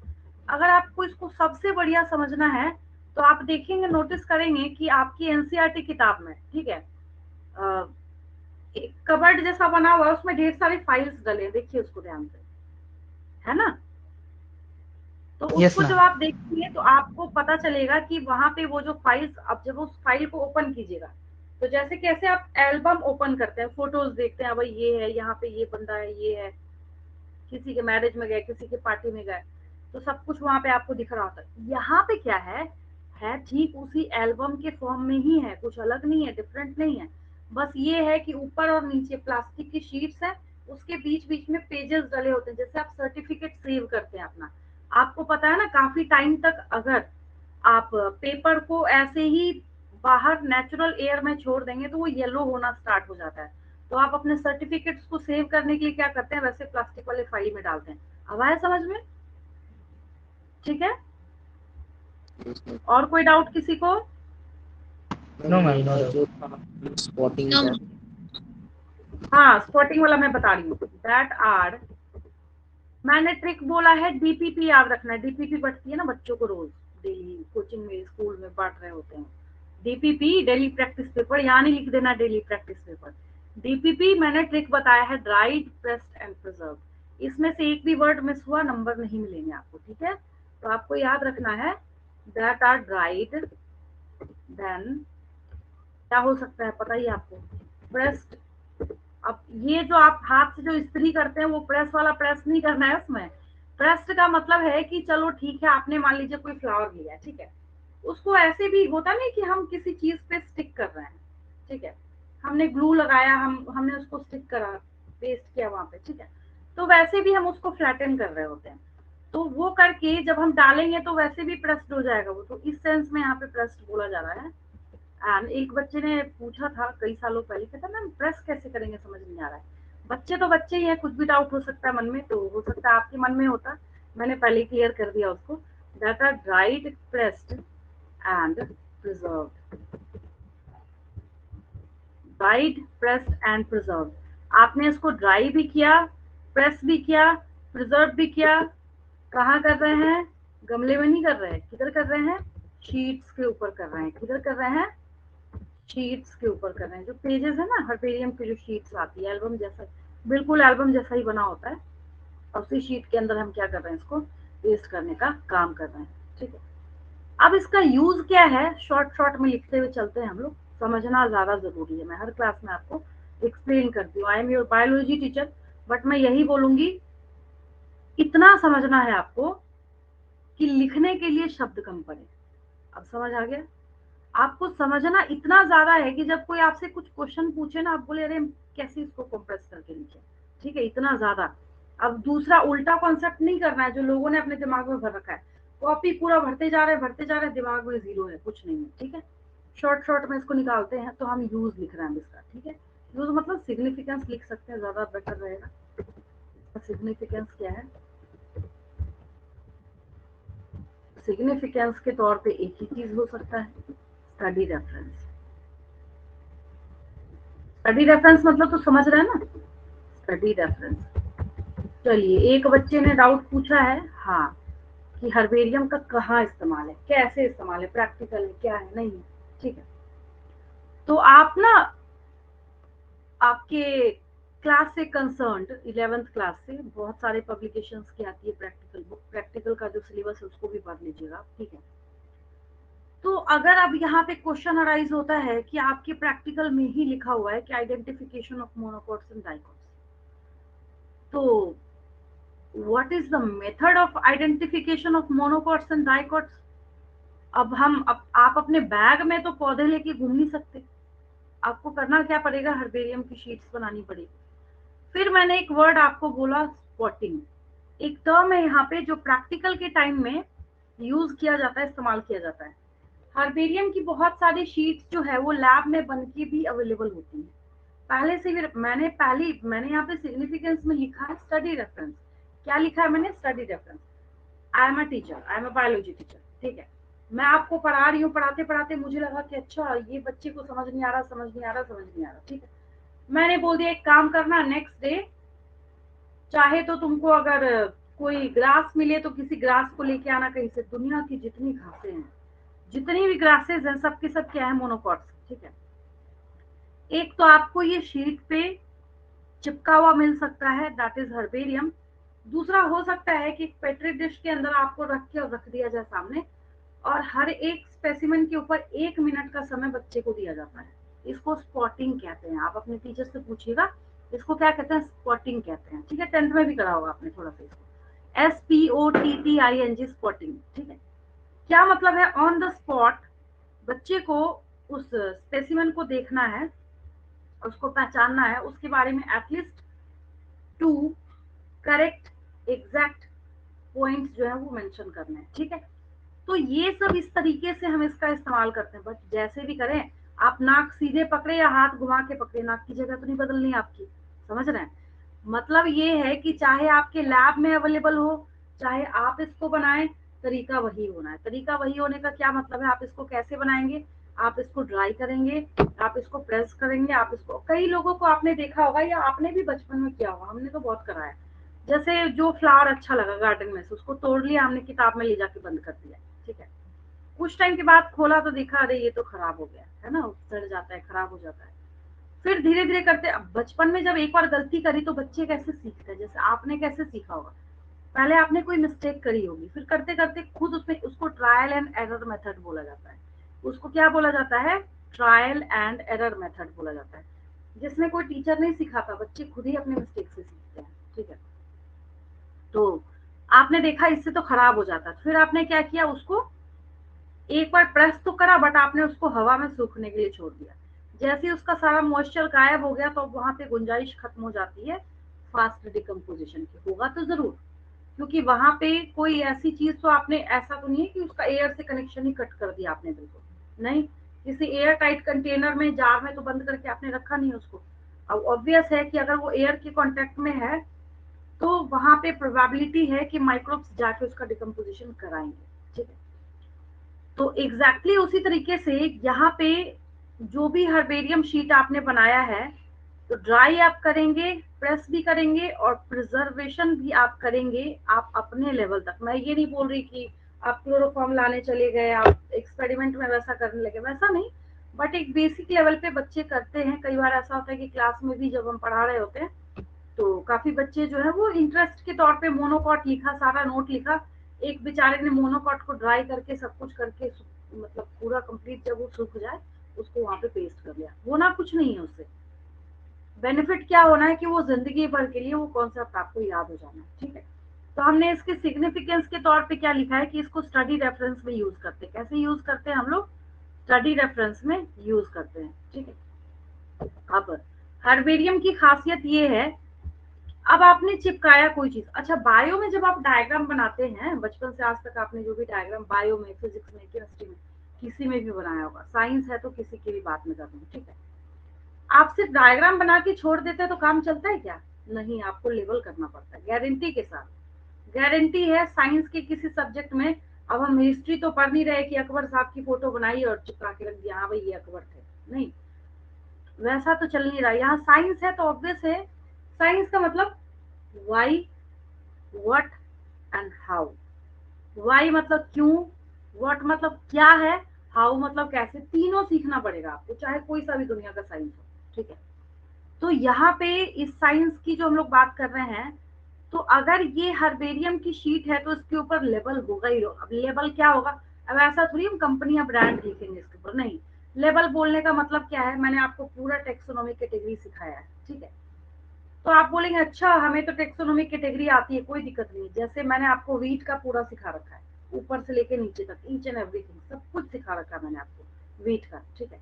अगर आपको इसको सबसे बढ़िया समझना है तो आप देखेंगे, नोटिस करेंगे कि आपकी एनसीईआरटी किताब में, ठीक है, एक कबर्ड जैसा बना हुआ है, उसमें ढेर सारी फाइल्स डले हैं, देखिए उसको ध्यान से, है ना। तो यस उसको जब मैम। आप देखेंगे तो आपको पता चलेगा कि वहां पे वो जो फाइल्स, अब जब उस फाइल को ओपन कीजिएगा तो जैसे कैसे आप एल्बम ओपन करते हैं, फोटोज देखते हैं, भाई ये है, यहाँ पे ये बंदा है, ये है, किसी के मैरिज में गए, किसी के पार्टी में गए, तो सब कुछ वहां पे आपको दिख रहा होता है। यहाँ पे क्या है ठीक उसी एल्बम के फॉर्म में ही है, कुछ अलग नहीं है, डिफरेंट नहीं है। बस ये है कि ऊपर और नीचे प्लास्टिक की शीट्स है, उसके बीच बीच में पेजेस डले होते हैं, जैसे आप सर्टिफिकेट सेव करते हैं अपना। आपको पता है ना, काफी टाइम तक अगर आप पेपर को ऐसे ही बाहर नेचुरल एयर में छोड़ देंगे तो वो येलो होना स्टार्ट हो जाता है। तो आप अपने सर्टिफिकेट्स को सेव करने के लिए क्या करते हैं, वैसे प्लास्टिक वाले फाइल में डालते हैं। अब आया समझ में, ठीक है। और कोई डाउट किसी को? नो मैम, नो मेरा डाउट। जो था स्पॉटिंग नो का, हाँ, स्पॉटिंग वाला मैं बता रही हूँ, दैट आर, मैंने ट्रिक बोला है, डीपीपी याद रखना है। डीपीपी बढ़ती है ना बच्चों को रोज, डेली कोचिंग में, स्कूल में बांट रहे होते हैं। डीपीपी डेली प्रैक्टिस पेपर, यहाँ नहीं लिख देना डेली प्रैक्टिस पेपर। डीपीपी मैंने ट्रिक बताया है, ड्राइड, प्रेस्ड एंड प्रिजर्व। इसमें से एक भी वर्ड मिस हुआ नंबर नहीं मिलेंगे आपको, ठीक है। तो आपको याद रखना है दैट आर ड्राइड, देन क्या हो सकता है पता ही आपको, प्रेस्ड। अब ये जो आप हाथ से जो इस्त्री करते हैं वो प्रेस वाला प्रेस नहीं करना है उसमें। प्रेस्ड का मतलब है कि चलो ठीक है, आपने मान लीजिए कोई फ्लावर लिया है, ठीक है, उसको ऐसे भी होता नहीं कि हम किसी चीज पे स्टिक कर रहे हैं, ठीक है, हमने ग्लू लगाया, हमने उसको स्टिक करा, पेस्ट किया वहां पे, ठीक है, तो वैसे भी हम उसको फ्लैटन कर रहे होते हैं। तो वो करके जब हम डालेंगे तो वैसे भी प्रेस्ड हो जाएगा वो, तो इस सेंस में यहाँ पे प्रेस्ड बोला जा रहा है। एंड एक बच्चे ने पूछा था कई सालों पहले, कहता मैम प्रेस कैसे करेंगे, समझ नहीं आ रहा है। बच्चे तो बच्चे ही हैं, कुछ भी डाउट हो सकता है मन में, तो हो सकता है आपके मन में होता, मैंने पहले क्लियर कर दिया उसको। That are dried, pressed and preserved. Dried, pressed and preserved. आपने इसको ड्राई भी किया, प्रेस भी किया, प्रिजर्व भी किया। कहाँ कर रहे हैं, गमले में नहीं कर रहे हैं, किधर कर रहे हैं, शीट्स के ऊपर कर रहे हैं। किधर कर रहे हैं, शीट्स के ऊपर कर रहे हैं। जो पेजेस है ना, हर्बेरियम की जो शीट्स आती है, एल्बम जैसा, बिल्कुल एल्बम जैसा ही बना होता है, और उसी शीट के अंदर हम क्या कर रहे हैं, इसको पेस्ट करने का काम कर रहे हैं, ठीक है। अब इसका यूज क्या है, शॉर्ट शॉर्ट में लिखते हुए चलते हैं हम लोग, समझना ज्यादा जरूरी है। मैं हर क्लास में आपको एक्सप्लेन करती हूँ, I am your biology teacher, but मैं यही बोलूंगी, इतना समझना है आपको कि लिखने के लिए शब्द कम पड़े। अब समझ आ गया? आपको समझना इतना ज्यादा है कि जब कोई आपसे कुछ क्वेश्चन पूछे ना, आप बोले अरे कैसे इसको कंप्रेस करके लिखे, ठीक है, इतना ज्यादा। अब दूसरा उल्टा कॉन्सेप्ट नहीं करना है जो लोगों ने अपने दिमाग में भर रखा है, कॉपी पूरा भरते जा रहे हैं, दिमाग में जीरो है, कुछ नहीं है, ठीक है। शॉर्ट शॉर्ट में इसको निकालते हैं, तो हम यूज लिख रहे हैं इसका, ठीक है। यूज मतलब सिग्निफिकेंस लिख सकते हैं, ज्यादा बेटर रहेगा। सिग्निफिकेंस क्या है, सिग्निफिकेंस के तौर पे एक ही चीज हो सकता है, स्टडी रेफरेंस। स्टडी रेफरेंस मतलब तो समझ रहे हैं ना, स्टडी रेफरेंस। चलिए, एक बच्चे ने डाउट पूछा है, हाँ, कि हर्बेरियम का कहाँ इस्तेमाल है, कैसे इस्तेमाल है, प्रैक्टिकल है, क्या है, नहीं है, ठीक है। तो आप ना, आपके क्लास से कंसर्न्ड 11th क्लास से बहुत सारे पब्लिकेशंस की आती है प्रैक्टिकल बुक, प्रैक्टिकल का जो सिलेबस है उसको भी पढ़ लीजिएगा, ठीक है। तो अगर अब यहाँ पे क्वेश्चन अराइज होता है कि आपके प्रैक्टिकल में ही लिखा हुआ है कि identification of monocots and dicots, तो what is the method of identification of monocots and dicots? अब आप अपने बैग में तो पौधे लेके घूम नहीं सकते, आपको करना क्या पड़ेगा, हर्बेरियम की शीट्स बनानी पड़ेगी। फिर मैंने एक वर्ड आपको बोला, स्पॉटिंग। एक टर्म है यहाँ पे जो प्रैक्टिकल के टाइम में यूज किया जाता है, इस्तेमाल किया जाता है। हर्बेरियम की बहुत सारी शीट्स जो है वो लैब में बन के भी अवेलेबल होती है। पहले से भी मैंने यहाँ पे सिग्निफिकेंस में लिखा है स्टडी रेफरेंस। क्या लिखा है मैंने, study reference. I am a teacher, I am a biology teacher, ठीक है। मैं आपको पढ़ा रही हूँ, पढ़ाते पढ़ाते मुझे लगा कि अच्छा ये बच्चे को समझ नहीं आ रहा, समझ नहीं आ रहा, समझ नहीं आ रहा, ठीक है, मैंने बोल दिया एक काम करना, नेक्स्ट डे चाहे तो तुमको अगर कोई ग्रास मिले तो किसी ग्रास को लेके आना कहीं से, दुनिया की जितनी घासें हैं, जितनी भी ग्रासेस हैं, सबके सब क्या है, मोनोकॉट्स, ठीक है। एक तो आपको ये शीट पे चिपका हुआ मिल सकता है, दैट इज हर्बेरियम। दूसरा हो सकता है कि पेट्री डिश के अंदर आपको रख के और रख दिया जाए सामने, और हर एक स्पेसिमेन के ऊपर 1 मिनट का समय बच्चे को दिया जाता है। इसको स्पॉटिंग कहते हैं, आप अपने टीचर से पूछिएगा इसको क्या कहते हैं, स्पॉटिंग कहते हैं, ठीक है। 10th में भी करा होगा आपने थोड़ा सा इसको, SPOTTING, स्पॉटिंग, ठीक है। क्या मतलब है, ऑन द स्पॉट बच्चे को उस स्पेसिमेन को देखना है, उसको पहचानना है, उसके बारे में एटलीस्ट 2 करेक्ट एग्जैक्ट पॉइंट्स जो है वो मेंशन करने हैं, ठीक है। तो ये सब इस तरीके से हम इसका इस्तेमाल करते हैं, बट जैसे भी करें, आप नाक सीधे पकड़े या हाथ घुमा के पकड़े, नाक की जगह तो नहीं बदलनी आपकी, समझ रहे हैं। मतलब ये है कि चाहे आपके लैब में अवेलेबल हो, चाहे आप इसको बनाएं, तरीका वही होना है। तरीका वही होने का क्या मतलब है, आप इसको कैसे बनाएंगे, आप इसको ड्राई करेंगे, आप इसको प्रेस करेंगे, आप इसको, कई लोगों को आपने देखा होगा या आपने भी बचपन में किया होगा, हमने तो बहुत करा है, जैसे जो फ्लावर अच्छा लगा गार्डन में से उसको तोड़ लिया हमने, किताब में ले जाके बंद कर दिया, ठीक है। कुछ टाइम के बाद खोला तो देखा अरे ये तो खराब हो गया है ना, सड़ जाता है, खराब हो जाता है। फिर धीरे धीरे करते, अब बचपन में जब एक बार गलती करी तो बच्चे कैसे सीखते हैं, जैसे आपने कैसे सीखा होगा, पहले आपने कोई मिस्टेक करी होगी, फिर करते करते खुद उसमें, उसको ट्रायल एंड एरर मेथड बोला जाता है। उसको क्या बोला जाता है, ट्रायल एंड एरर मेथड बोला जाता है, जिसमें कोई टीचर नहीं सिखाता, बच्चे खुद ही अपने मिस्टेक से सीखते हैं, ठीक है। तो आपने देखा इससे तो खराब हो जाता, फिर आपने क्या किया, उसको एक बार प्रेस तो करा, बट आपने उसको हवा में सूखने के लिए छोड़ दिया। जैसे ही उसका सारा मॉइस्चर गायब हो गया तो वहां पे गुंजाइश खत्म हो जाती है फास्ट डिकम्पोजिशन की, होगा तो जरूर, क्योंकि वहां पे कोई ऐसी चीज, तो आपने ऐसा तो नहीं है कि उसका एयर से कनेक्शन ही कट कर दिया आपने, बिल्कुल नहीं, किसी एयर टाइट कंटेनर में, जार में तो बंद करके आपने रखा नहीं उसको। अब ऑब्वियस है कि अगर वो एयर के कांटेक्ट में है तो वहां पे प्रोबेबिलिटी है कि माइक्रोब्स जाके उसका डिकम्पोजिशन कराएंगे, ठीक है। तो एग्जैक्टली उसी तरीके से यहाँ पे जो भी हर्बेरियम शीट आपने बनाया है, तो ड्राई आप करेंगे, प्रेस भी करेंगे और प्रिजर्वेशन भी आप करेंगे, आप अपने लेवल तक। मैं ये नहीं बोल रही कि आप क्लोरोफॉर्म लाने चले गए, आप एक्सपेरिमेंट में वैसा करने लगे, वैसा नहीं, बट एक बेसिक लेवल पे बच्चे करते हैं। कई बार ऐसा होता है कि क्लास में भी जब हम पढ़ा रहे होते हैं तो काफी बच्चे जो है वो इंटरेस्ट के तौर पे मोनोकॉट लिखा, सारा नोट लिखा, एक बेचारे ने मोनोकॉट को ड्राई करके सब कुछ करके, मतलब पूरा कंप्लीट जब वो सूख जाए उसको वहां पे पेस्ट कर लिया, होना कुछ नहीं है उससे। बेनिफिट क्या होना है कि वो जिंदगी भर के लिए वो कॉन्सेप्ट आपको याद हो जाना है, ठीक है। तो हमने इसके सिग्निफिकेंस के तौर पे क्या लिखा है कि इसको स्टडी रेफरेंस में यूज करते हैं। कैसे यूज करते हैं हम लोग, स्टडी रेफरेंस में यूज करते हैं, ठीक है। अब हर्बेरियम की खासियत ये है, अब आपने चिपकाया कोई चीज, अच्छा बायो में जब आप डायग्राम बनाते हैं, बचपन से आज तक आपने जो भी डायग्राम बायो में, फिजिक्स में, केमिस्ट्री में, किसी में भी बनाया होगा, साइंस है तो किसी की भी बात में कर रही हूँ, ठीक है। आप सिर्फ डायग्राम बना के छोड़ देते हैं तो काम चलता है क्या, नहीं, आपको लेवल करना पड़ता है गारंटी के साथ। गारंटी है साइंस के किसी सब्जेक्ट में, अब हम हिस्ट्री तो पढ़ नहीं रहे कि अकबर साहब की फोटो बनाई और चिपका के रख दिया, हाँ भाई ये अकबर थे, नहीं, वैसा तो चल नहीं रहा। यहाँ साइंस है तो ऑब्वियस है, साइंस का मतलब why, what and how. Why मतलब क्यों, व्हाट मतलब क्या है, हाउ मतलब कैसे, तीनों सीखना पड़ेगा आपको, चाहे कोई सा भी दुनिया का साइंस हो, ठीक है। तो यहाँ पे इस साइंस की जो हम लोग बात कर रहे हैं, तो अगर ये हर्बेरियम की शीट है तो इसके ऊपर लेबल होगा ही होगा। अब लेबल क्या होगा, अब ऐसा थोड़ी हम कंपनी या ब्रांड लिखेंगे इसके ऊपर, नहीं, लेबल बोलने का मतलब क्या है, मैंने आपको पूरा टेक्सोनॉमी कैटेगरी सिखाया है, ठीक है। तो आप बोलेंगे अच्छा हमें तो टेक्सोनॉमी कैटेगरी आती है, कोई दिक्कत नहीं, जैसे मैंने आपको वीट का पूरा सिखा रखा है, ऊपर से लेके नीचे तक, ईच एंड एवरीथिंग सब कुछ सिखा रखा है मैंने आपको वीट का, ठीक है।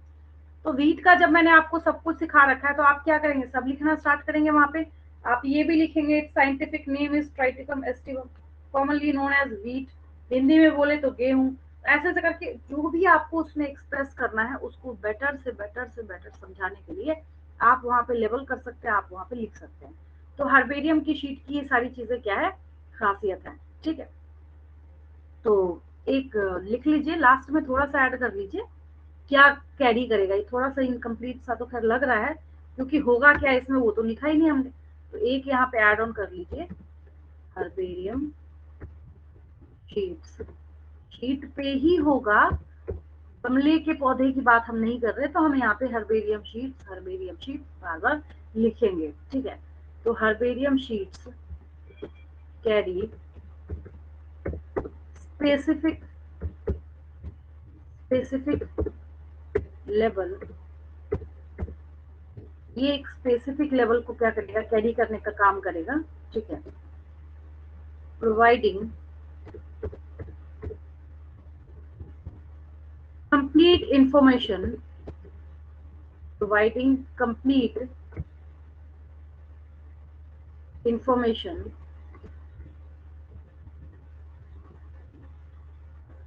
तो वीट का जब मैंने आपको सब कुछ सिखा रखा है तो आप क्या करेंगे, सब लिखना स्टार्ट करेंगे वहां पे। आप ये भी लिखेंगे, scientific name is triticum aestivum, commonly known as wheat, Hindi में बोले तो गेहूं। ऐसे ऐसे करके जो भी आपको उसमें एक्सप्रेस करना है उसको बेटर से बेटर से बेटर समझाने के लिए आप वहां पे लेबल कर सकते हैं, आप वहां पे लिख सकते हैं। तो हर्बेरियम की शीट की ये सारी चीजें क्या है, खासियत है, ठीक है। तो एक लिख लीजिए, लास्ट में थोड़ा सा ऐड कर लीजिए क्या कैरी करेगा। ये थोड़ा सा इनकम्प्लीट सा तो खैर लग रहा है, क्योंकि होगा क्या इसमें वो तो लिखा ही नहीं हमने। तो एक यहाँ पे ऐड ऑन कर लीजिए, हर्बेरियम शीट्स। शीट पे ही होगा, गमले के पौधे की बात हम नहीं कर रहे, तो हम यहाँ पे हर्बेरियम शीट्स बार बार लिखेंगे, ठीक है। तो herbarium sheets carry specific level, ये एक स्पेसिफिक लेवल को क्या करेगा, कैरी करने का काम करेगा, ठीक है। Providing complete information, providing complete information,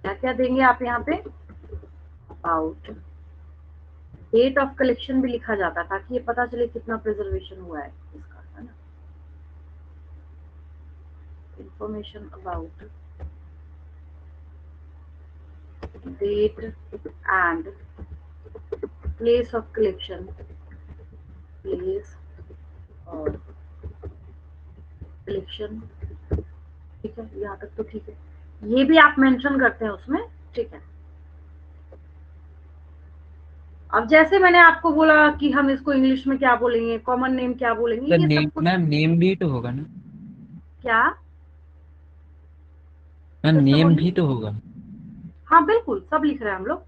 क्या क्या देंगे आप यहाँ पे, अबाउट डेट ऑफ कलेक्शन भी लिखा जाता ताकि ये पता चले कितना प्रिजर्वेशन हुआ है इसका, है ना। Information about date and place of collection, place और कलेक्शन, ठीक है। यहाँ तक तो ठीक है, ये भी आप मेंशन करते हैं उसमें, ठीक है। अब जैसे मैंने आपको बोला कि हम इसको इंग्लिश में क्या बोलेंगे, कॉमन नेम क्या बोलेंगे, ये सब कुछ मैम नेम भी तो होगा ना। क्या मैम फिर से नेम बोलिए। भी तो होगा। हाँ बिल्कुल, सब लिख रहे हैं हम लोग।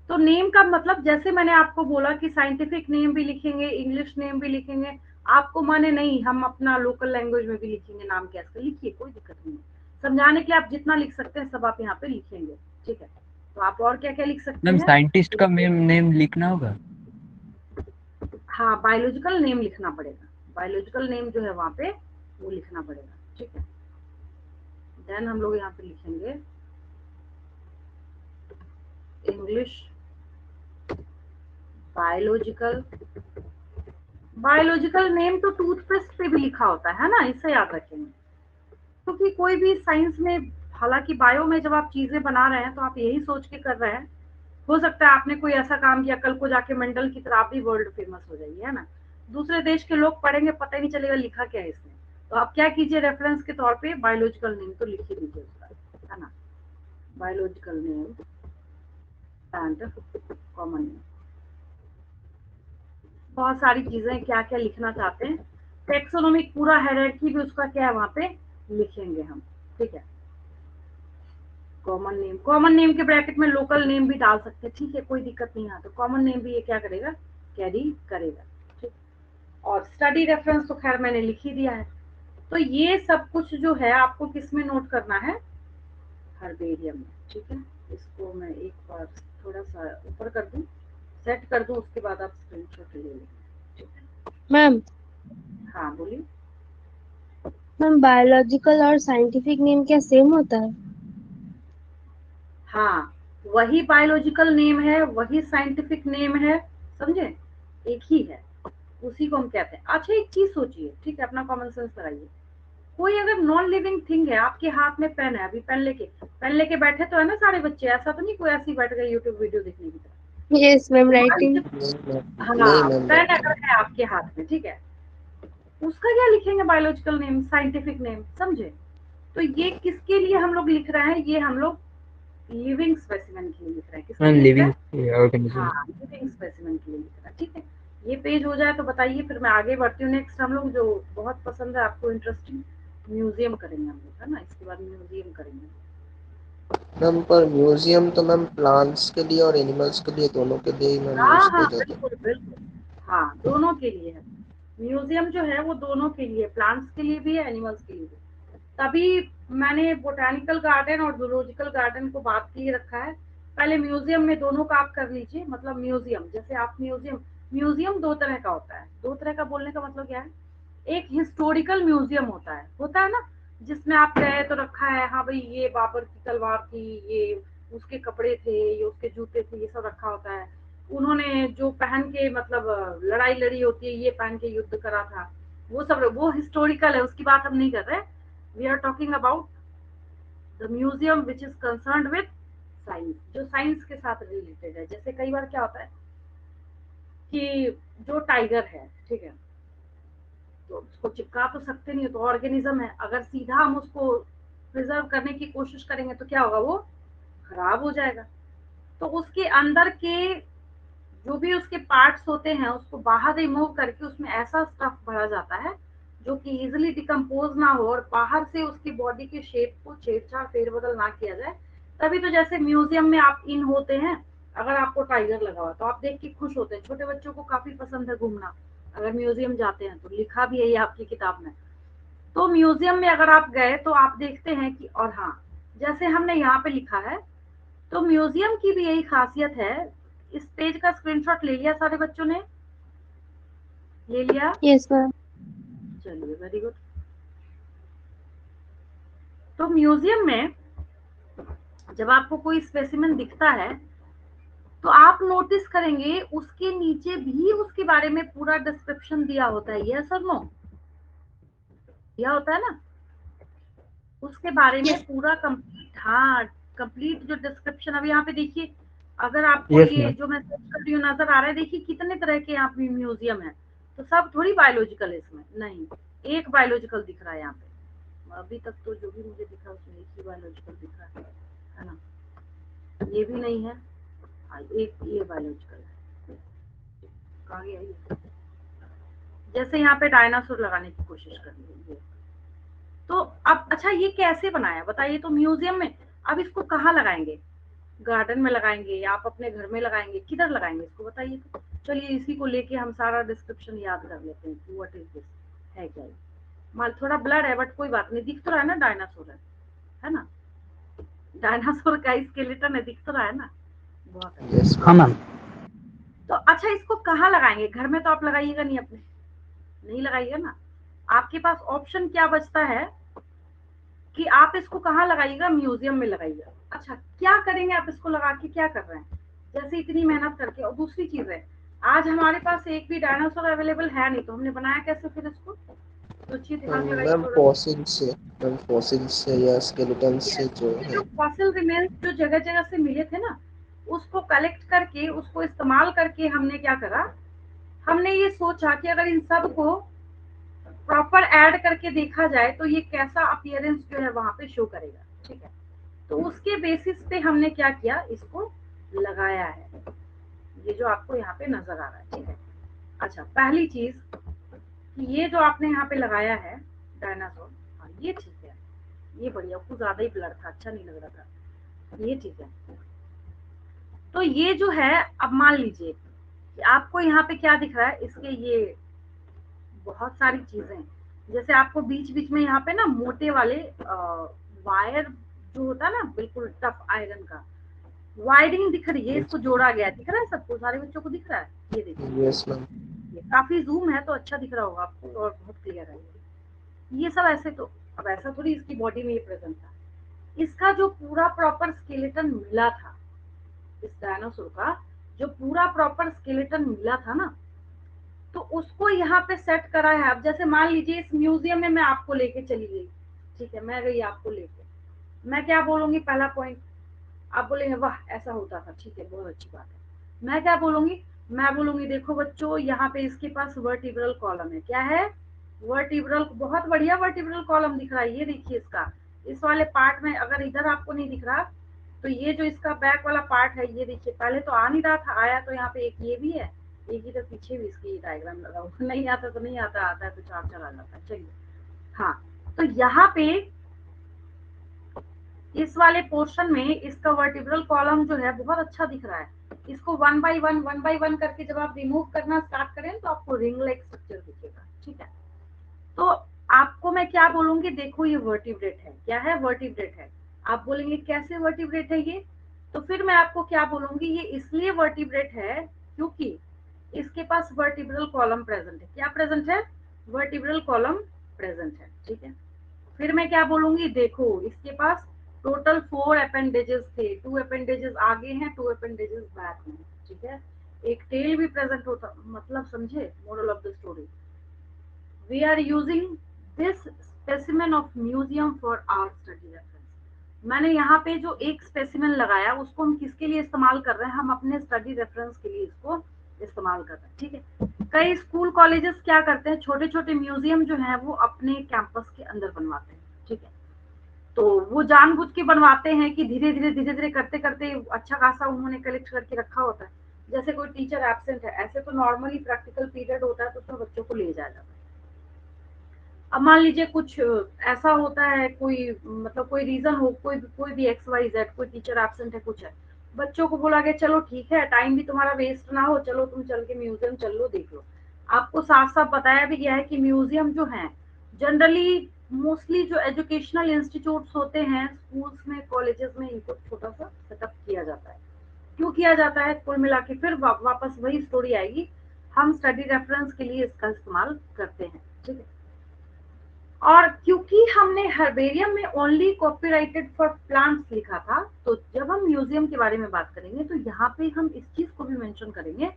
तो नेम का मतलब जैसे मैंने आपको बोला कि साइंटिफिक नेम भी लिखेंगे, इंग्लिश नेम भी लिखेंगे, आपको माने नहीं हम अपना लोकल लैंग्वेज में भी लिखेंगे, नाम कैसे लिखिए, कोई दिक्कत नहीं है। समझाने के लिए आप जितना लिख सकते हैं सब आप यहाँ पे लिखेंगे, ठीक है। तो आप और क्या क्या लिख सकते मैम हैं। साइंटिस्ट का नेम लिखना होगा। हाँ, बायोलॉजिकल नेम लिखना पड़ेगा, बायोलॉजिकल नेम जो है वहां पे वो लिखना पड़ेगा, ठीक है। देन हम लोग यहाँ पे लिखेंगे इंग्लिश बायोलॉजिकल नेम तो टूथपेस्ट पे भी लिखा होता है ना, इसे याद रखेंगे। क्योंकि कोई भी साइंस में, हालांकि बायो में जब आप चीजें बना रहे हैं तो आप यही सोच के कर रहे हैं, हो सकता है आपने कोई ऐसा काम किया कल को जाके मेंडल की तरह आप भी वर्ल्ड फेमस हो जाइए, है ना। दूसरे देश के लोग पढ़ेंगे, पता ही नहीं चलेगा लिखा क्या है इसने। तो आप क्या कीजिए, रेफरेंस के तौर पे बायोलॉजिकल नेम तो लिख ही दीजिए उसका, है ना। Biological name and common name, बहुत सारी चीजें क्या क्या लिखना चाहते हैं। टेक्सोनोमिक पूरा हायरार्की भी उसका क्या है वहां पे लिखेंगे हम, ठीक है। कॉमन नेम के ब्रैकेट में लोकल नेम भी डाल सकते हैं, ठीक है, कोई दिक्कत नहीं है। तो कॉमन नेम भी ये क्या करेगा, कैरी करेगा, ठीक। और स्टडी रेफरेंस तो खैर मैंने लिख ही दिया है। तो ये सब कुछ जो है आपको किस में नोट करना है, हर्बेरियम में, ठीक है। इसको मैं एक बार थोड़ा सा ऊपर कर दूं, सेट कर दूं, उसके बाद आप स्क्रीनशॉट ले लेंगे, ठीक है। मैम हाँ बोलिए। मैम बायोलॉजिकल और साइंटिफिक नेम क्या सेम होता है? हाँ, वही बायोलॉजिकल नेम है, वही साइंटिफिक नेम है, समझे, एक ही है, उसी को हम कहते हैं। अच्छा एक चीज सोचिए, ठीक है, अपना कॉमन सेंस लगाइए। कोई अगर नॉन लिविंग थिंग है, आपके हाथ में पेन है, अभी पेन लेके बैठे तो है ना सारे बच्चे, ऐसा तो नहीं कोई ऐसे ही बैठ गए यूट्यूब वीडियो देखने की तरह। यस मैम, तो मान राइटिंग। लीजिए, नहीं हाँ मैम। पेन अगर है आपके हाथ में, ठीक है, उसका क्या लिखेंगे, बायोलॉजिकल नेम, साइंटिफिक नेम, समझे। तो ये किसके लिए हम लोग लिख रहे हैं, ये हम लोग लिविंग स्पेसिमेन के लिए लिख रहे हैं। किसके मैम लिए लिख रहे लिविंग हैं, ऑर्गेनिज्म। हाँ लिविंग स्पेसिमेन के लिए लिख रहे हैं, ठीक है। ये पेज हो जाए तो बताइए, फिर मैं आगे बढ़ती हूँ। नेक्स्ट हम लोग जो बहुत पसंद है आपको, इंटरेस्टिंग, म्यूजियम करेंगे हम लोग, है ना। इसके बाद म्यूजियम करेंगे। मैम पर म्यूजियम तो मैम प्लांट्स के लिए और एनिमल्स के लिए, दोनों के लिए ही मैम हाँ यूज हाँ किया जाता है। बिल्कुल बिल्कुल, हाँ दोनों के लिए है। म्यूजियम जो है वो दोनों के लिए, प्लांट्स के लिए भी है, एनिमल्स के लिए भी। तभी मैंने बोटानिकल गार्डन और जूलॉजिकल गार्डन को बात किए रखा है। पहले म्यूजियम में दोनों का आप कर लीजिए, मतलब म्यूजियम जैसे आप म्यूजियम दो तरह का होता है। दो तरह का बोलने का मतलब क्या है, एक हिस्टोरिकल म्यूजियम होता है ना, जिसमें आप गए तो रखा है, हाँ भाई ये बाबर की तलवार थी, ये उसके कपड़े थे, ये उसके जूते थे, ये सब रखा होता है। उन्होंने जो पहन के मतलब लड़ाई लड़ी होती है, ये पहन के युद्ध करा था, वो सब वो हिस्टोरिकल है, उसकी बात हम नहीं कर रहे। We are talking about the museum which is concerned with science, जो साइंस के साथ रिलेटेड है। जैसे कई बार क्या होता है कि जो टाइगर है, ठीक है, तो उसको चिपका तो सकते नहीं, तो ऑर्गेनिज्म है, अगर सीधा हम उसको प्रिजर्व करने की कोशिश करेंगे तो क्या होगा, वो खराब हो जाएगा। तो उसके अंदर के जो भी उसके पार्ट्स होते हैं उसको बाहर रिमूव करके उसमें ऐसा स्टफ भरा जाता है जो कि इजिली डिकम्पोज ना हो और बाहर से उसकी बॉडी के शेप को छेड़छाड़ फेरबदल ना किया जाए। तभी तो जैसे म्यूजियम में आप इन होते हैं, अगर आपको टाइगर लगा हुआ तो आप देख के खुश होते हैं, छोटे बच्चों को काफी पसंद है घूमना, अगर म्यूजियम जाते हैं तो लिखा भी है ये आपकी किताब में। तो म्यूजियम में अगर आप गए तो आप देखते हैं कि, और हाँ, जैसे हमने यहाँ पे लिखा है, तो म्यूजियम की भी यही खासियत है। इस पेज का स्क्रीनशॉट ले लिया सारे बच्चों ने? ले लिया? Yes ma'am. चलिए, वेरी गुड। तो म्यूजियम में जब आपको कोई स्पेसिमेन दिखता है तो आप नोटिस करेंगे उसके नीचे भी उसके बारे में पूरा डिस्क्रिप्शन दिया होता है। यस और नो? दिया होता है ना, उसके बारे में पूरा कंप्लीट। हाँ, कंप्लीट जो डिस्क्रिप्शन। अब यहाँ पे देखिए, अगर आपको यस ये मैम। जो मैं सर्च कर रही हूँ नजर आ रहा है, देखिए कितने तरह के यहाँ पे म्यूजियम है, तो सब थोड़ी बायोलॉजिकल है इसमें, नहीं, एक बायोलॉजिकल दिख रहा है यहाँ पे। अभी तक तो जो भी मुझे दिखा उसमें एक ही बायोलॉजिकल दिख रहा है ना? ये भी नहीं है। हाँ, एक ये बायोलॉजिकल है, कहाँ गया ये? जैसे यहाँ पे डायनासोर लगाने की कोशिश कर रही है। तो अब अच्छा, ये कैसे बनाया बताइए? तो म्यूजियम में, अब इसको कहाँ लगाएंगे? गार्डन में लगाएंगे या आप अपने घर में लगाएंगे? किधर लगाएंगे इसको बताइए? तो चलिए इसी को लेके हम सारा डिस्क्रिप्शन याद कर लेते हैं कि व्हाट इज दिस, है क्या ये। माल थोड़ा ब्लर है बट कोई बात नहीं, दिख तो रहा है ना डायनासोर है ना? डायनासोर का स्केलेटन है, दिख तो रहा है ना? बहुत अच्छा। यस हाँ मैम। तो अच्छा, इसको कहाँ लगाएंगे? घर में तो आप लगाइएगा नहीं, अपने नहीं लगाइएगा ना। आपके पास ऑप्शन क्या बचता है कि आप इसको कहाँ लगाइएगा? म्यूजियम में लगाइएगा। अच्छा, क्या करेंगे आप इसको लगा के? क्या कर रहे हैं जैसे इतनी मेहनत करके? और दूसरी चीज है, आज हमारे पास एक भी डायनासोर अवेलेबल है नहीं, तो हमने बनाया कैसे फिर इसको? सोचिए, दिमाग लगाइए मैम, थोड़ा। फॉसिल से। मैम, फॉसिल से या स्केलेटन Yes, से जो ये है। जो फॉसिल रिमेन्स जो जगह जगह से मिले थे ना, उसको कलेक्ट करके उसको इस्तेमाल करके हमने क्या करा, हमने ये सोचा कि अगर इन सब को प्रॉपर ऐड करके देखा जाए तो ये कैसा अपीयरेंस जो है वहां पे शो करेगा, ठीक है? तो उसके बेसिस पे हमने क्या किया, इसको लगाया है, ये जो आपको यहाँ पे नजर आ रहा है, ठीक है? अच्छा, पहली चीज कि ये जो आपने यहाँ पे लगाया है डायनासोर, हाँ ये ठीक है, ये बढ़िया, कुछ ज्यादा ही ब्लर था, अच्छा नहीं लग रहा था, ये ठीक है। तो ये जो है, अब मान लीजिए कि आपको यहाँ पे क्या दिख रहा है, इसके ये बहुत सारी चीजें, जैसे आपको बीच बीच में यहाँ पे ना मोटे वाले वायर जो होता है ना, बिल्कुल टफ आयरन का वायरिंग दिख रही है, इसको जोड़ा गया है, दिख रहा है सबको, सारे बच्चों को दिख रहा है? ये देखिए, यस मैम। ये काफी जूम है तो अच्छा दिख रहा होगा आपको और बहुत क्लियर है ये सब। ऐसे तो अब ऐसा थोड़ी इसकी बॉडी में ये प्रेजेंट था, इसका जो पूरा प्रॉपर स्केलेटन मिला था, इस डायनासोर का जो पूरा प्रॉपर स्केलेटन मिला था ना, तो उसको यहाँ पे सेट करा है। अब जैसे मान लीजिए इस म्यूजियम में मैं आपको लेके चली गई, ठीक है, मैं गई आपको लेके, मैं क्या बोलूंगी? पहला पॉइंट, आप बोलेंगे वाह ऐसा होता था, ठीक है, बहुत अच्छी बात है। मैं क्या बोलूंगी? मैं बोलूंगी देखो बच्चों, यहाँ पे इसके पास वर्टिब्रल कॉलम है। क्या है? वर्टिब्रल, बहुत बढ़िया वर्टिब्रल कॉलम दिख रहा है, ये देखिए इसका, इस वाले पार्ट में, अगर इधर आपको नहीं दिख रहा तो ये जो इसका बैक वाला पार्ट है, ये देखिए, पहले तो आ नहीं रहा था, आया तो यहाँ पे एक ये भी है, एक ही तो पीछे भी इसकी डायग्राम लगा हुआ, नहीं आता तो नहीं आता, आता है तो चार चार आ जाता है। चलिए, हाँ, तो यहाँ पे इस वाले पोर्शन में इसका वर्टिब्रल कॉलम जो है बहुत अच्छा दिख रहा है। इसको वन बाय वन करके जब आप रिमूव करना स्टार्ट करें तो आपको रिंग लाइक स्ट्रक्चर दिखेगा, ठीक है? तो आपको मैं क्या बोलूंगी, देखो ये वर्टिब्रेट है। क्या है? वर्टिब्रेट है। आप बोलेंगे कैसे वर्टिब्रेट है ये? तो फिर मैं आपको क्या बोलूंगी, ये इसलिए वर्टिब्रेट है क्योंकि इसके पास वर्टिब्रल कॉलम प्रेजेंट है। क्या प्रेजेंट है? वर्टिब्रल कॉलम प्रेजेंट है, ठीक है? फिर मैं क्या बोलूंगी, देखो इसके पास टोटल 4 अपेंडेजेस थे, 2 अपेंडेजेस आगे हैं, 2 अपेंडेजेस बैक में, ठीक है? एक टेल भी प्रेजेंट होता, मतलब समझे moral of the story? We are using this specimen of museum for our study reference. मैंने यहाँ पे जो एक स्पेसिमेन लगाया उसको हम किसके लिए इस्तेमाल कर रहे हैं, हम अपने स्टडी रेफरेंस के लिए इसको इस्तेमाल कर रहे हैं, ठीक है। कई स्कूल कॉलेजेस क्या करते हैं, छोटे छोटे म्यूजियम जो है वो अपने कैंपस के अंदर बनवाते हैं, ठीक है। तो वो जानबूझ के बनवाते हैं कि धीरे धीरे करते करते अच्छा खासा उन्होंने कलेक्ट करके रखा होता है। जैसे कोई टीचर एब्सेंट है, ऐसे तो नॉर्मली प्रैक्टिकल पीरियड होता है तो उसमें बच्चों को ले जाया जाता है। अब मान लीजिए कुछ ऐसा होता है, कोई मतलब कोई रीजन हो, कोई भी XYZ, कोई टीचर एब्सेंट है, कुछ है, बच्चों को बोला गया चलो ठीक है, टाइम भी तुम्हारा वेस्ट ना हो, चलो तुम चल के म्यूजियम चल लो, देख लो। आपको साफ साफ बताया भी गया है कि म्यूजियम जो है जनरली मोस्टली जो एजुकेशनल इंस्टीट्यूट्स होते हैं, स्कूल्स में, कॉलेजेस में, इनको छोटा सा सेटअप किया जाता है। क्यों किया जाता है, कुल मिला के फिर वापस वही स्टोरी आएगी, हम स्टडी रेफरेंस के लिए इसका इस्तेमाल करते हैं, ठीक है। और क्योंकि हमने हर्बेरियम में ओनली कॉपीराइटेड फॉर प्लांट्स लिखा था, तो जब हम म्यूजियम के बारे में बात करेंगे तो यहाँ पे हम इस चीज को भी मेंशन करेंगे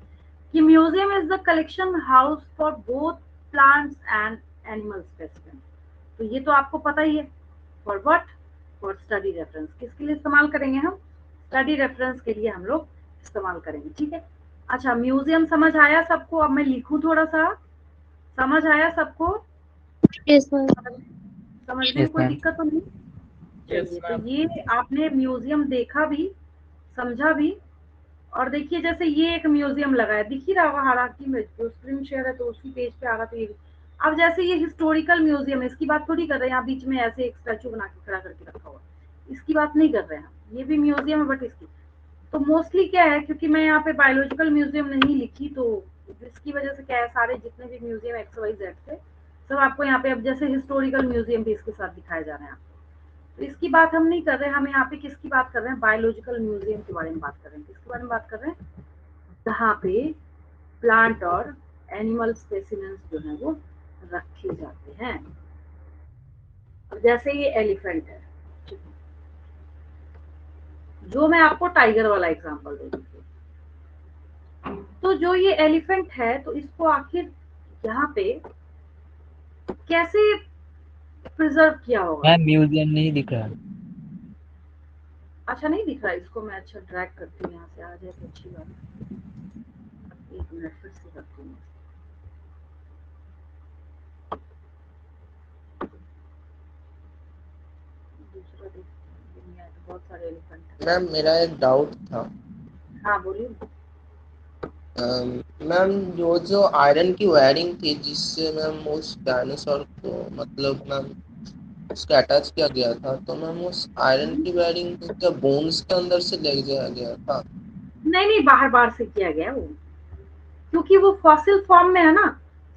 कि museum is the collection house for both plants and animal specimen. तो ये तो आपको पता ही है, for what, for study reference. किसके लिए इस्तेमाल करेंगे हम, स्टडी रेफरेंस के लिए हम लोग इस्तेमाल करेंगे, ठीक है। अच्छा, म्यूजियम समझ आया सबको? अब मैं लिखूं थोड़ा सा, समझ आया सबको? Yes ma'am. समझने में यस कोई मैम। दिक्कत तो नहीं? चलिए, तो ये आपने म्यूजियम देखा भी, समझा भी। और देखिए जैसे ये एक म्यूजियम लगा है, दिख ही रहा होगा, हालांकि में जो स्क्रीन शेयर है तो उसी पेज पे आ रहा, तो ये अब जैसे ये हिस्टोरिकल म्यूजियम है, इसकी बात थोड़ी कर रहे हैं, यहाँ बीच में ऐसे एक स्टैचू बना के खड़ा करके रखा हुआ, इसकी बात नहीं कर रहे हैं हम। ये भी म्यूजियम है बट इसकी तो मोस्टली क्या है, क्योंकि मैं यहाँ पे बायोलॉजिकल म्यूजियम नहीं लिखी, तो इसकी वजह से क्या है, सारे जितने भी म्यूजियम XYZ थे सब आपको यहाँ पे, अब जैसे हिस्टोरिकल म्यूजियम भी इसके साथ दिखाए जा रहे हैं आपको। तो इसकी बात हम नहीं कर रहे हैं, हम यहाँ पे किसकी बात कर रहे हैं, बायोलॉजिकल म्यूजियम के बारे में बात कर रहे हैं। किसके बारे में बात कर रहे हैं, जहाँ पे प्लांट और एनिमल स्पेसिमेंस जो है वो रखे जाते हैं। जैसे ये एलिफेंट है, जो मैं आपको टाइगर वाला एग्जांपल दे रही थी, तो जो ये एलिफेंट है तो इसको आखिर यहाँ पे कैसे प्रिजर्व किया होगा? मैम म्यूजियम नहीं दिख रहा। अच्छा, नहीं दिख रहा, इसको मैं अच्छा ड्रैग करती हूँ, यहाँ से आ जाए तो अच्छी बात है। एक मिनट फिर से करती हूँ। दूसरा देखती हूँ, तो बहुत सारे एलिफेंट हैं। मैम मेरा एक डाउट था। हाँ बोलिए। मैम जो आयरन की वायरिंग थी जिससे मैम उस डायनासोर को मतलब मैम उसको अटैच किया गया था, तो मैम उस आयरन की वायरिंग क्या बोन्स के अंदर से ले जाया गया था? नहीं नहीं, बाहर बाहर से किया गया वो, क्योंकि वो फॉसिल फॉर्म में है ना।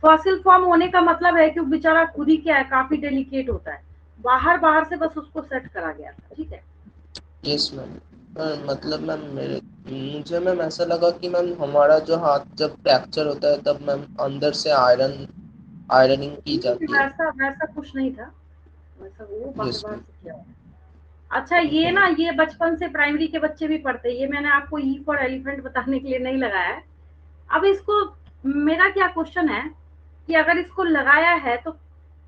फॉसिल फॉर्म होने का मतलब है कि वो बेचारा खुद ही क्या है, काफी डेलिकेट होता है, बाहर बाहर से बस उसको सेट करा गया था, ठीक है। Yes ma'am. मतलब मैम मुझे मैम ऐसा लगा कि मैम हमारा जो हाथ जब फ्रैक्चर होता है तब मैम अंदर से आयरनिंग की जाती है। वैसा वैसा कुछ नहीं था, वैसा वो बाहर यस बाहर मैम। से किया हुआ। अच्छा, ये ना, ये बचपन से प्राइमरी के बच्चे भी पढ़ते हैं, ये मैंने आपको ई फॉर एलिफेंट बताने के लिए नहीं लगाया है। अब इसको, मेरा क्या क्वेश्चन है कि अगर इसको लगाया है तो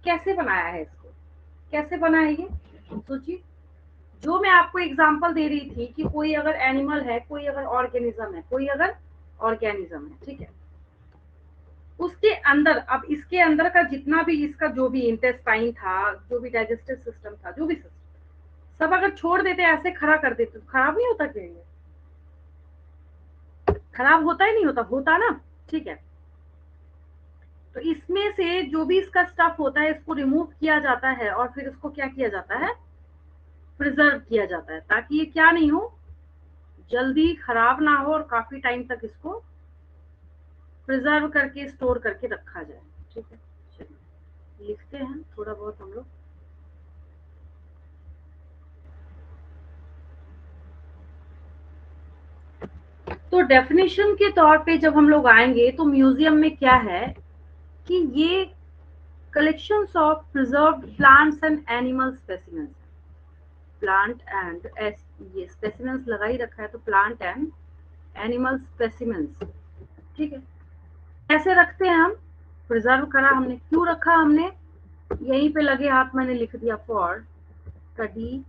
कैसे बनाया है, इसको कैसे बना है ये सोचिए। जो मैं आपको एग्जांपल दे रही थी कि कोई अगर एनिमल है, कोई अगर ऑर्गेनिज्म है, कोई अगर ऑर्गेनिज्म है, ठीक है, उसके अंदर, अब इसके अंदर का जितना भी इसका जो भी इंटेस्टाइन था, जो भी डाइजेस्टिव सिस्टम था, जो भी सिस्टम, सब अगर छोड़ देते, ऐसे खड़ा कर देते, तो खराब नहीं होता क्या ये? खराब होता ही नहीं होता, होता ना, ठीक है। तो इसमें से जो भी इसका स्टफ होता है इसको रिमूव किया जाता है और फिर इसको क्या किया जाता है, प्रिजर्व किया जाता है, ताकि ये क्या नहीं हो, जल्दी खराब ना हो और काफी टाइम तक इसको प्रिजर्व करके स्टोर करके रखा जाए, ठीक है। चलिए लिखते हैं थोड़ा बहुत हम लोग। तो डेफिनेशन के तौर पे जब हम लोग आएंगे तो म्यूजियम में क्या है कि ये collections of preserved plants and animal specimens, plant and, ये स्पेसिमेंस लगा ही रखा है तो प्लांट एंड एनिमल स्पेसिमेंस, ठीक है। कैसे रखते हैं हम, प्रिजर्व करा हमने, क्यों रखा हमने, यहीं पे लगे हाथ मैंने लिख दिया, फॉर स्टडी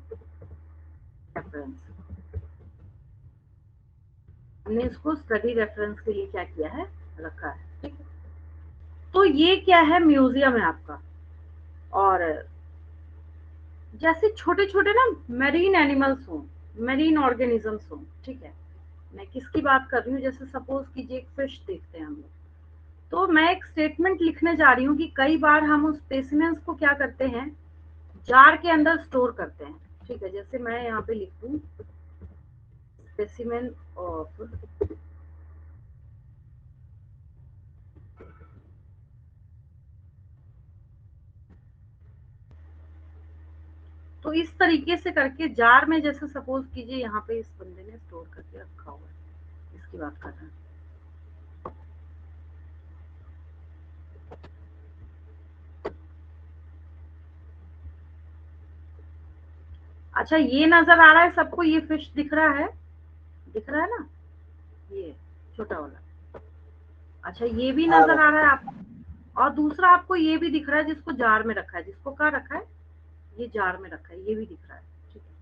रेफरेंस, हमने इसको स्टडी रेफरेंस के लिए क्या किया है, रखा है। ठीक है, तो ये क्या है, म्यूजियम है आपका। और जैसे छोटे छोटे ना मेरीन एनिमल्स हों, मेरीन ऑर्गेनिजम्स हों, ठीक है, मैं किसकी बात कर रही हूँ, जैसे सपोज कीजिए एक फिश देखते हैं हम लोग, तो मैं एक स्टेटमेंट लिखने जा रही हूँ कि कई बार हम उस स्पेसिमेंस को क्या करते हैं, जार के अंदर स्टोर करते हैं। ठीक है, जैसे मैं यहाँ पे लिख दूँ स्पेसिमेन ऑफ तो इस तरीके से करके जार में, जैसे सपोज कीजिए यहाँ पे इस बंदे ने स्टोर करके रखा हुआ है, इसकी बात कर रहे हैं। अच्छा, ये नजर आ रहा है सबको, ये फिश दिख रहा है, दिख रहा है ना, ये छोटा वाला। अच्छा, ये भी नजर आ रहा है आपको, और दूसरा आपको ये भी दिख रहा है जिसको जार में रखा है, जिसको कहाँ रखा है, ये जार में रखा है, ये भी दिख रहा है। ठीक है,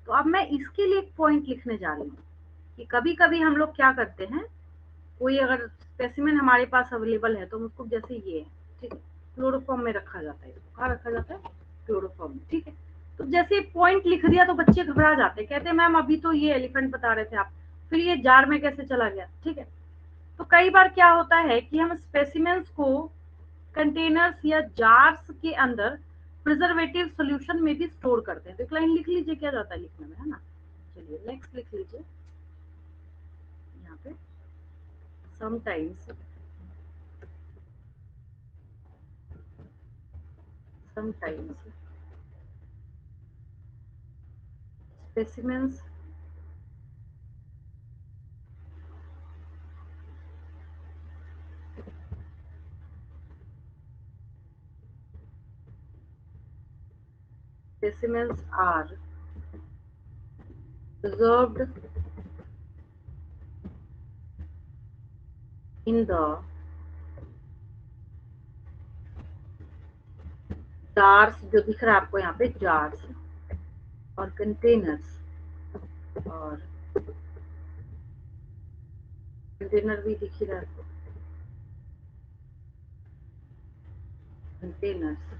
तो अब मैं इसके लिए एक पॉइंट लिखने जा रही हूँ कि कभी कभी हम लोग क्या करते हैं, कोई अगर स्पेसिमेन हमारे पास अवेलेबल है तो हम उसको, जैसे ये है, ठीक है, क्लोरोफॉर्म में रखा जाता है, इसको कहाँ रखा जाता है, क्लोरोफॉर्म में। ठीक है, तो जैसे पॉइंट लिख दिया तो बच्चे घबरा जाते हैं, कहते हैं मैम अभी तो ये एलिफेंट बता रहे थे आप, फिर ये जार में कैसे चला गया। ठीक है, तो कई बार क्या होता है कि हम स्पेसिमेंस को कंटेनर्स या जार्स के अंदर प्रिजर्वेटिव सॉल्यूशन में भी स्टोर करते हैं। तो एक लाइन लिख लीजिए, क्या जाता है लिखने में, है ना। चलिए नेक्स्ट लिख लीजिए यहाँ पे, sometimes specimens are preserved in the jars, जो दिख रहा है आपको यहाँ पे jars और containers, और कंटेनर भी दिख ही रहा है आपको, कंटेनर्स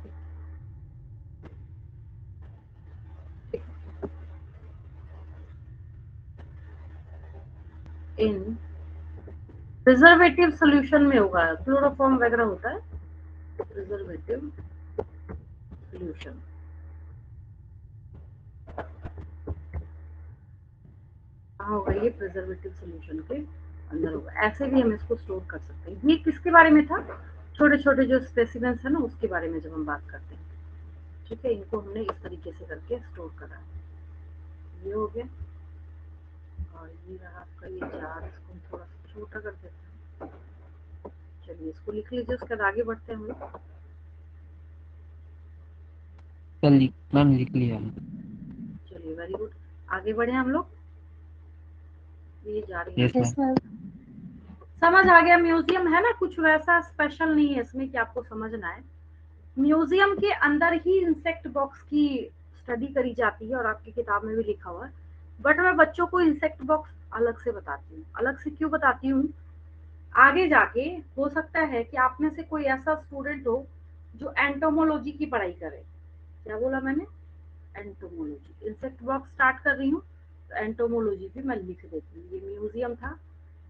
इन प्रिजर्वेटिव सॉल्यूशन में होगा, क्लोरोफॉर्म वगैरह होता है, प्रिजर्वेटिव सॉल्यूशन। कहाँ होगा ये, प्रिजर्वेटिव सॉल्यूशन के अंदर होगा। ऐसे भी हम इसको स्टोर कर सकते हैं। ये किसके बारे में था, छोटे छोटे जो स्पेसिमेंस है ना, उसके बारे में जब हम बात करते हैं। ठीक है, इनको हमने इस तरीके से करके स्टोर करा है। ये हो गया, और ये रहा आपका ये जार, इसको हम थोड़ा सा छोटा कर देते हैं। चलिए इसको लिख लीजिए, उसके बाद आगे बढ़ते हैं हम लोग। मैम लिख लिया। चलिए वेरी गुड, आगे बढ़े हम लोग। ये जा रही है, यस यस मैम। मैम। समझ आ गया। म्यूजियम है ना, कुछ वैसा स्पेशल नहीं है इसमें कि आपको समझना है। म्यूजियम के अंदर ही इंसेक्ट बॉक्स की स्टडी करी जाती है, और आपकी किताब में भी लिखा हुआ है। बट मैं बच्चों को इंसेक्ट बॉक्स अलग से बताती हूँ। अलग से क्यों बताती हूँ, आगे जाके हो सकता है कि आप में से कोई ऐसा स्टूडेंट हो जो एंटोमोलॉजी की पढ़ाई करे। क्या बोला मैंने, एंटोमोलॉजी। इंसेक्ट बॉक्स स्टार्ट कर रही हूँ तो एंटोमोलॉजी भी मैं लिख देती हूँ। ये म्यूजियम था,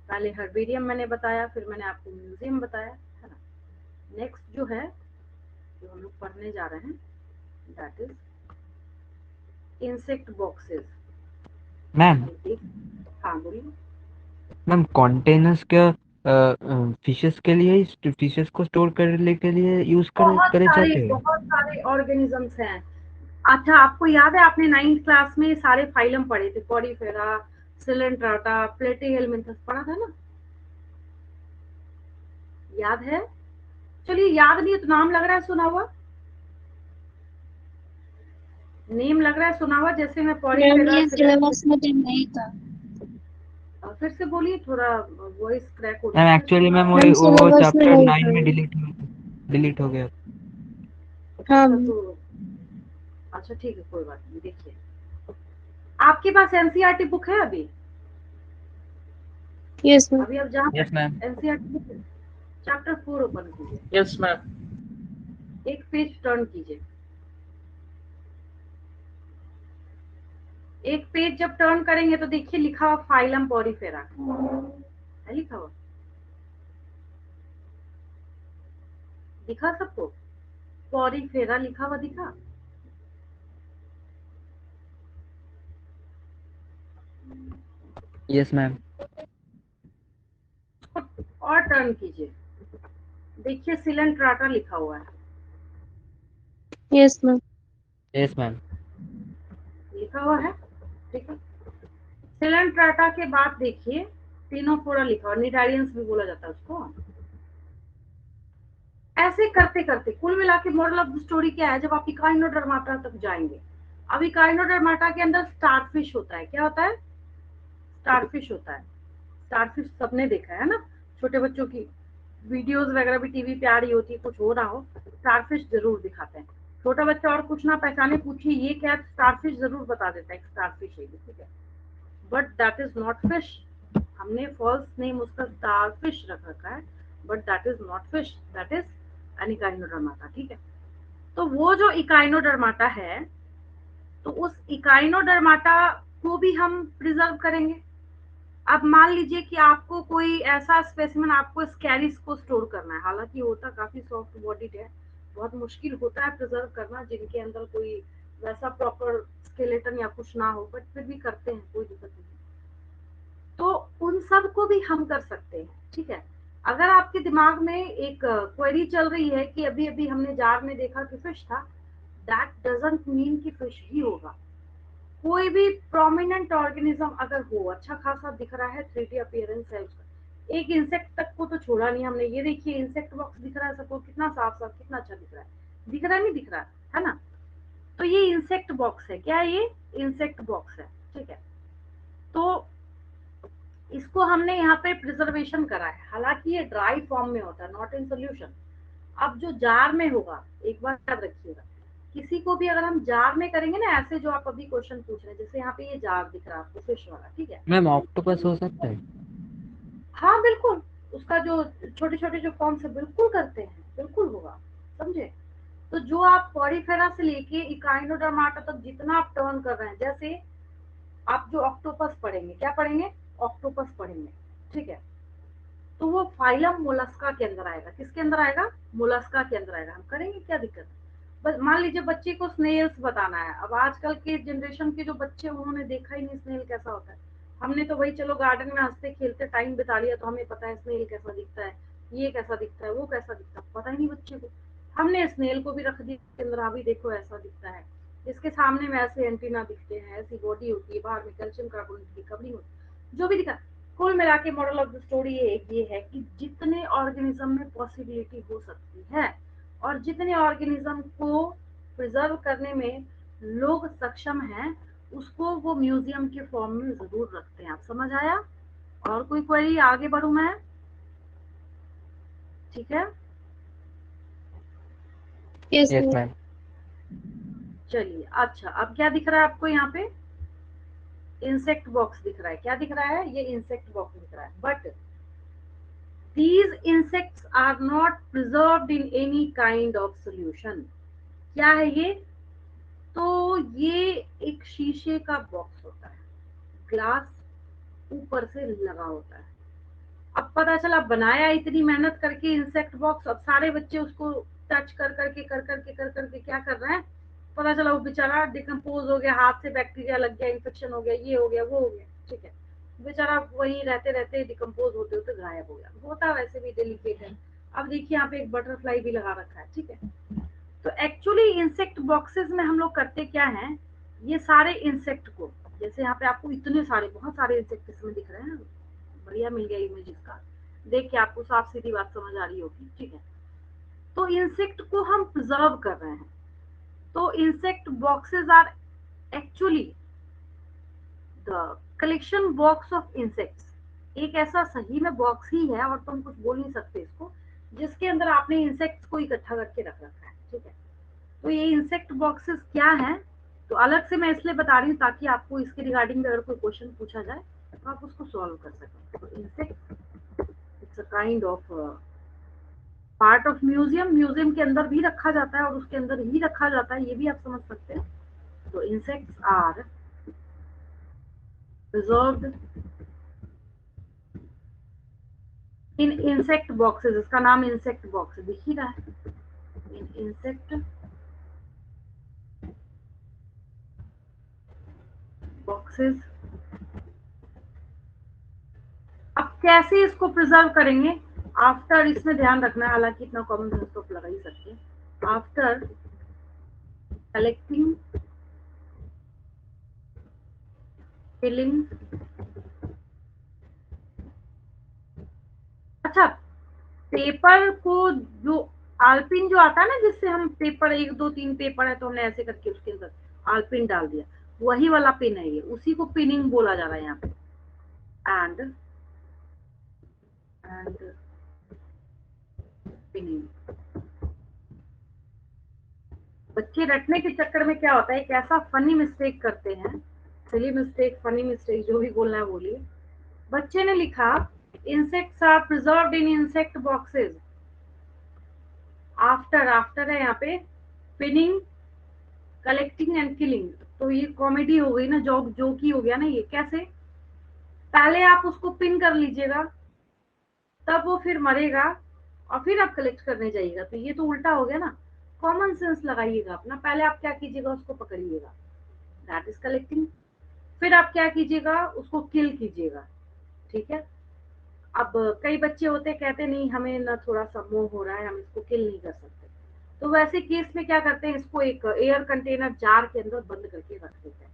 पहले हर्बेरियम मैंने बताया, फिर मैंने आपको म्यूजियम बताया, है ना। नेक्स्ट जो है, जो हम लोग पढ़ने जा रहे हैं, that is insect boxes. Ma'am हाँ बोलिए। मैम कंटेनर्स क्या फिशेस के लिए, फिशेस को स्टोर करने के लिए यूज करे जाते हैं? बहुत सारे ऑर्गेनिजम्स हैं। अच्छा, आपको याद है आपने 9th क्लास में सारे फाइलम पढ़े थे, पॉलीफेरा, सिलेंट्राटा, प्लेटीहेलमिंथस पढ़ा था ना, याद है। चलिए, याद नहीं है तो नाम लग रहा है सुना हुआ, नेम लग रहा है सुना हुआ, जैसे मैं मैम पॉलीफेरा, ये सिलेबस में तो नहीं था। फिर से बोलिए, थोड़ा वॉइस क्रैक हो रही मैम है। एक्चुअली मैम मैम वो सिलेबस में चैप्टर नहीं 9 में था। डिलीट हो गया। हाँ अच्छा, तो अच्छा ठीक है, कोई बात नहीं। देखिए, आपके पास एनसीईआरटी बुक है अभी? Yes ma'am. अभी आप जहाँ yes ma'am. NCERT book chapter 4 open कीजिए, यस मैम। एक पेज टर्न कीजिए। एक पेज जब टर्न करेंगे तो देखिए लिखा हुआ फाइलम पॉरीफेरा है, लिखा हुआ दिखा सबको? पॉरीफेरा लिखा हुआ दिखा? Yes ma'am. और टर्न कीजिए, देखिए सिलेंट्राटा लिखा हुआ है, यस मैम। Yes ma'am. लिखा हुआ है, ठीक है। सिलेंट्राटा के बाद देखिए टिनोफोरा लिखा हुआ, निडारियंस भी बोला जाता है उसको। ऐसे करते करते कुल मिला के मॉडल ऑफ द स्टोरी क्या है, जब आप इकाइनोडर्माटा तक जाएंगे। अब इकाइनोडर्माटा के अंदर स्टारफिश होता है, क्या होता है? स्टारफिश होता है। स्टारफिश सबने देखा है ना, छोटे बच्चों की वीडियोस वगैरह भी टीवी पे आ रही होती है, कुछ हो रहा हो स्टारफिश जरूर दिखाते हैं। छोटा बच्चा और कुछ ना पहचाने, पूछिए ये क्या है, स्टारफिश जरूर बता देता है स्टारफिश है, ठीक है। But that is not fish, हमने फॉल्स नेम उसका स्टारफिश रख रखा है, but that is not fish, that is an Echinodermata, ठीक है। तो वो जो इकाइनोडर्माटा है, तो उस इकाइनोडर्माटा को भी हम प्रिजर्व करेंगे। अब मान लीजिए कि आपको कोई ऐसा स्पेसिमेन, आपको स्कैरिस को स्टोर करना है, हालांकि होता काफी सॉफ्ट बॉडीड है, बहुत मुश्किल होता है प्रिजर्व करना, जिनके अंदर कोई वैसा प्रॉपर स्केलेटन या कुछ ना हो, बट फिर भी करते हैं, कोई दिक्कत नहीं। तो उन सब को भी हम कर सकते हैं, ठीक है। अगर आपके दिमाग में एक क्वेरी चल रही है कि अभी अभी हमने जार में देखा कि फिश था, दैट डजंट मीन कि फिश ही होगा। कोई भी प्रोमिनेंट ऑर्गेनिज्म अगर हो, अच्छा खासा दिख रहा है, 3D अपीयरेंस है उसका, एक इंसेक्ट तक को तो छोड़ा नहीं हमने। ये देखिए इंसेक्ट बॉक्स दिख रहा है सबको, कितना साफ साफ, कितना अच्छा दिख रहा है, दिख रहा है नहीं दिख रहा है ना? तो ये इंसेक्ट बॉक्स है, क्या है ये? इंसेक्ट बॉक्स है, ठीक है। तो इसको हमने यहाँ पे प्रिजर्वेशन करा है, हालांकि ये ड्राई फॉर्म में होता है, नॉट इन सोल्यूशन। अब जो जार में होगा, एक बार याद रखिएगा, किसी को भी अगर हम जार में करेंगे ना, ऐसे जो आप अभी क्वेश्चन पूछ रहे हैं, जैसे यहाँ पे ये जार दिख रहा है आपको फिश वाला, ठीक है। मैम ऑक्टोपस हो सकता है? हाँ बिल्कुल, उसका जो छोटे छोटे जो फॉर्म्स है बिल्कुल करते हैं, बिल्कुल होगा, समझे? तो जो आप पॉरीफेरा से लेके इकाइनोडर्माटा तक जितना आप टर्न कर रहे हैं, जैसे आप जो ऑक्टोपस पढ़ेंगे, क्या पढ़ेंगे? ऑक्टोपस पढ़ेंगे, ठीक है। तो वो फाइलम मोलस्का के अंदर आएगा, किसके अंदर आएगा? मोलस्का के अंदर आएगा। हम करेंगे, क्या दिक्कत है? बस मान लीजिए बच्चे को स्नेल्स बताना है, अब आजकल के जनरेशन के जो बच्चे, उन्होंने देखा ही नहीं स्नेल कैसा होता है। हमने तो वही चलो गार्डन में हंसते खेलते टाइम बिता लिया, तो हमें पता है स्नेल कैसा दिखता है, ये कैसा दिखता है, वो कैसा दिखता है, पता ही नहीं बच्चे को। हमने स्नेल को भी रख दिया के अंदर, अभी देखो ऐसा दिखता है, इसके सामने में ऐसे एंटीना दिखते हैं, ऐसी बॉडी होती है, बाहर में कैल्शियम कार्बोनेट की कवरिंग होती है, जो भी दिखा। कुल मिला के मॉडल ऑफ द स्टोरी ये है कि जितने ऑर्गेनिज्म में पॉसिबिलिटी हो सकती है और जितने ऑर्गेनिज्म को प्रिजर्व करने में लोग सक्षम हैं, उसको वो म्यूजियम के फॉर्म में जरूर रखते हैं। आप समझ आया? और कोई क्वेरी? आगे बढ़ू मैं? ठीक है, यस यस मैम। मैम। चलिए। अच्छा, अब क्या दिख रहा है आपको यहाँ पे? इंसेक्ट बॉक्स दिख रहा है, क्या दिख रहा है? ये इंसेक्ट बॉक्स दिख रहा है, but these insects are not preserved in any kind of solution। क्या है ये? तो ये एक शीशे का बॉक्स होता है, ग्लास ऊपर से लगा होता है। अब पता चला बनाया इतनी मेहनत करके इंसेक्ट बॉक्स, अब सारे बच्चे उसको टच कर करके क्या कर रहे हैं, पता चला वो बेचारा डिकम्पोज हो गया, हाथ से बैक्टीरिया लग गया, इन्फेक्शन हो गया, ये हो गया, वो हो गया, ठीक है। बेचारा वहीं रहते रहते डिकम्पोज होते होते गायब हो गया, होता वैसे भी डेलिकेट है। अब देखिए यहाँ पे एक बटरफ्लाई भी लगा रखा है, ठीक है। तो एक्चुअली इंसेक्ट बॉक्सेस में हम लोग करते क्या है, ये सारे इंसेक्ट को, जैसे यहाँ पे आपको इतने सारे, बहुत सारे इंसेक्ट इसमें दिख रहे हैं, बढ़िया मिल गया इमेज इसका, देख के आपको साफ सीधी बात समझ आ रही होगी, ठीक है। तो इंसेक्ट को हम प्रिजर्व कर रहे हैं, तो insect boxes are actually the collection box of insects. एक ऐसा सही में बॉक्स ही है, और तुम कुछ बोल नहीं सकते इसको, जिसके अंदर आपने इंसेक्ट्स को इकट्ठा करके रख रखा है, ठीक है। तो ये इंसेक्ट बॉक्सेस क्या है? तो अलग से मैं इसलिए बता रही हूँ ताकि आपको इसके रिगार्डिंग अगर कोई क्वेश्चन पूछा जाए तो आप उसको सॉल्व कर सकें। तो insect it's a kind of part of museum, museum के अंदर भी रखा जाता है और उसके अंदर ही रखा जाता है, ये भी आप समझ सकते हैं। तो insects are preserved in insect boxes, इसका नाम इंसेक्ट बॉक्स दिख ही रहा है, इन इंसेक्ट बॉक्सेस। अब कैसे इसको प्रिजर्व करेंगे? आफ्टर, इसमें ध्यान रखना है, हालांकि इतना कॉमन सेंस तो लगा ही सकते हैं। आफ्टर कलेक्टिंग, फिलिंग, अच्छा पेपर को, जो आलपिन जो आता है ना, जिससे हम पेपर 1 2 3 पेपर है तो हमने ऐसे करके उसके अंदर आलपिन डाल दिया, वही वाला पिन है ये, उसी को पिनिंग बोला जा रहा है यहाँ पे। एंड पिनिंग, बच्चे रटने के चक्कर में क्या होता है, एक ऐसा फनी मिस्टेक करते हैं, सिली मिस्टेक, फनी मिस्टेक, जो भी बोलना है बोलिए। बच्चे ने लिखा insects are preserved in insect boxes, after, after है यहाँ पे पिनिंग, कलेक्टिंग एंड किलिंग। तो ये कॉमेडी हो गई ना, जोक ही हो गया ना ये। कैसे? पहले आप उसको पिन कर लीजिएगा, तब वो फिर मरेगा और फिर आप कलेक्ट करने जाइएगा, तो ये तो उल्टा हो गया ना। कॉमन सेंस लगाइएगा अपना, पहले आप क्या कीजिएगा, उसको पकड़िएगा, दैट इज कलेक्टिंग। फिर आप क्या कीजिएगा, उसको किल कीजिएगा, ठीक है। अब कई बच्चे होते कहते नहीं हमें ना थोड़ा सा मोह हो रहा है, हम इसको किल नहीं कर सकते, तो वैसे केस में क्या करते हैं, इसको एक एयर कंटेनर जार के अंदर बंद करके रख देते हैं।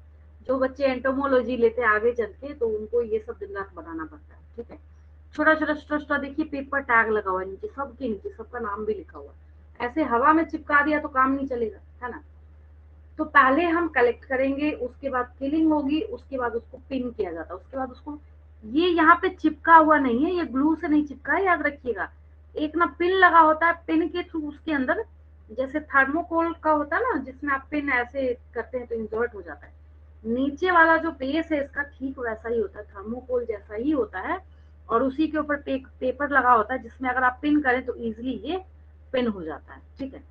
जो बच्चे एंटोमोलॉजी लेते हैं आगे चल के, तो उनको ये सब दिन रात बनाना पड़ता है, ठीक है। छोटा छोटा छोटा देखिए पेपर टैग लगा हुआ है नीचे, सबके नीचे सबका नाम भी लिखा हुआ है, ऐसे हवा में चिपका दिया तो काम नहीं चलेगा, है ना। तो पहले हम कलेक्ट करेंगे, उसके बाद किलिंग होगी, उसके बाद उसको पिन किया जाता है, उसके बाद उसको, ये यहाँ पे चिपका हुआ नहीं है, ये ग्लू से नहीं चिपका है, याद रखिएगा। एक ना पिन लगा होता है, पिन के थ्रू उसके अंदर, जैसे थर्मोकोल का होता है ना, जिसमें आप पिन ऐसे करते हैं तो इंसर्ट हो जाता है, नीचे वाला जो बेस है इसका ठीक वैसा ही होता है, थर्मोकोल जैसा ही होता है, और उसी के ऊपर पेपर लगा होता है, जिसमें अगर आप पिन करें तो इजिली ये पिन हो जाता है, ठीक है।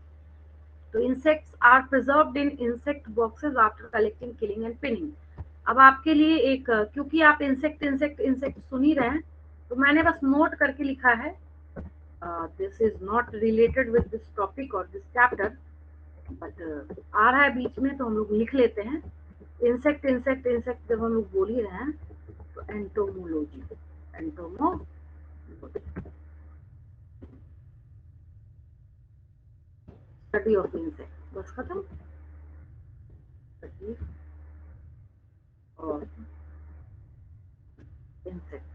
तो insects are preserved in insect boxes after collecting, killing and pinning. अब आपके लिए एक, क्योंकि आप इंसेक्ट इंसेक्ट इंसेक्ट सुन ही रहे हैं, तो मैंने बस नोट करके लिखा है, this is not related with this topic और दिस चैप्टर, बट आ रहा है बीच में तो हम लोग लिख लेते हैं। इंसेक्ट इंसेक्ट इंसेक्ट जब हम लोग बोल ही रहे हैं, तो entomology, entomology study of insect, बस खत्म। Study of insect,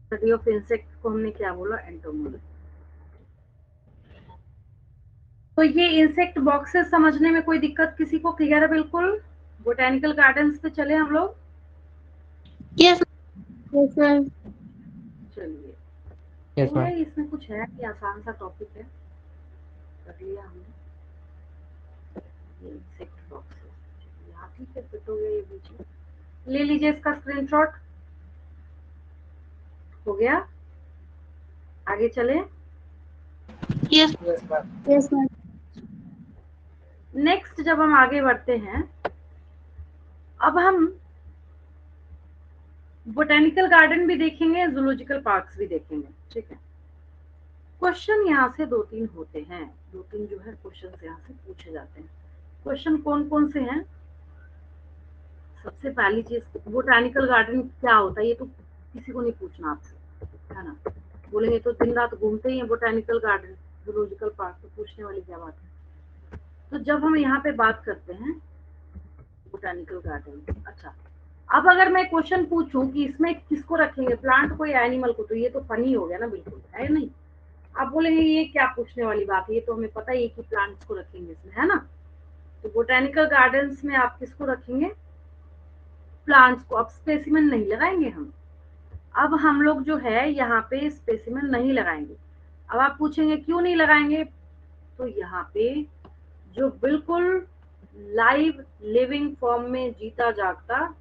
study of insect को हमने क्या बोला, एंटोमोलॉजी। तो ये इंसेक्ट बॉक्सेस समझने में कोई दिक्कत किसी को, क्लियर है बिल्कुल? बोटेनिकल गार्डन्स पे चले हम लोग। Yes ma'am. चलिए, यस तो मैम। ये इसमें कुछ है कि आसान सा टॉपिक है, कर लिया हमने ये इंसेक्ट बॉक्सेस, यहाँ ठीक है, फिट हो गया ये बीच में, ले लीजिए इसका स्क्रीनशॉट, हो गया। आगे चले। Yes yes ma'am. नेक्स्ट जब हम आगे बढ़ते हैं, अब हम बोटेनिकल गार्डन भी देखेंगे, जूलॉजिकल पार्क्स भी देखेंगे, ठीक है। क्वेश्चन यहाँ से 2-3 होते हैं, 2-3 जो है क्वेश्चन यहाँ से पूछे जाते हैं। क्वेश्चन कौन कौन से हैं? सबसे पहली चीज, बोटेनिकल गार्डन क्या होता है, ये तो किसी को नहीं पूछना आपसे, है ना। बोलेंगे तो दिन रात घूमते ही हैं बोटेनिकल गार्डन, जूलॉजिकल पार्क, तो पूछने वाली क्या बात है। तो जब हम यहाँ पे बात करते हैं बोटेनिकल गार्डन, अच्छा, अब अगर मैं क्वेश्चन पूछूं कि इसमें किसको रखेंगे, प्लांट को या एनिमल को, तो ये तो फनी हो गया ना, बिल्कुल है नहीं। आप बोलेंगे ये क्या पूछने वाली बात है, ये तो हमें पता ही है कि प्लांट्स को रखेंगे इसमें, है ना। तो बोटेनिकल गार्डन्स में आप किसको रखेंगे? प्लांट्स को। अब स्पेसिमेन नहीं लगाएंगे हम। अब हम लोग जो है यहाँ पे स्पेसिमेन नहीं लगाएंगे। अब आप पूछेंगे क्यों नहीं लगाएंगे? तो यहाँ पे जो बिल्कुल लाइव लिविंग फॉर्म में जीता जागता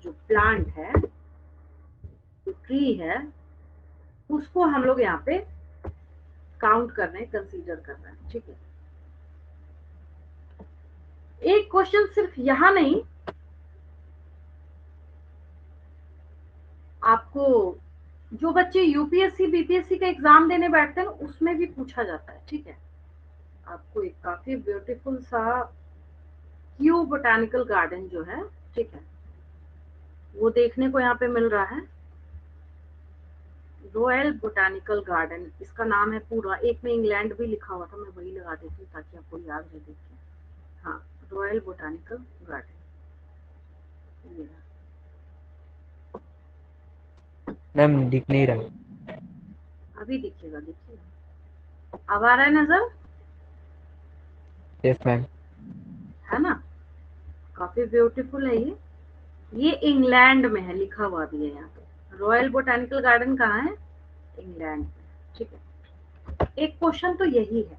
जो प्लांट है, जो ट्री है, उसको हम लोग यहाँ पे काउंट कर रहे हैं, कंसीडर कर रहे हैं। ठीक है, एक क्वेश्चन सिर्फ यहाँ नहीं, आपको जो बच्चे यूपीएससी बीपीएससी का एग्जाम देने बैठते हैं उसमें भी पूछा जाता है। ठीक है, आपको एक काफी ब्यूटीफुल सा क्यू बोटानिकल गार्डन जो है, ठीक है, वो देखने को यहाँ पे मिल रहा है। रॉयल बोटानिकल गार्डन इसका नाम है पूरा। एक में इंग्लैंड भी लिखा हुआ था, मैं वही लगा देती हूँ ताकि आपको याद रहे। देखिए, हाँ, रॉयल बोटानिकल गार्डन। मैम दिख नहीं रहा। अभी दिखेगा, देखिएगा। अब आ रहा है नजर? Yes ma'am. है ना, काफी ब्यूटीफुल है ये इंग्लैंड में है, लिखा हुआ भी है यहाँ पे। रॉयल बोटानिकल गार्डन कहाँ है? इंग्लैंड में। ठीक है, एक क्वेश्चन तो यही है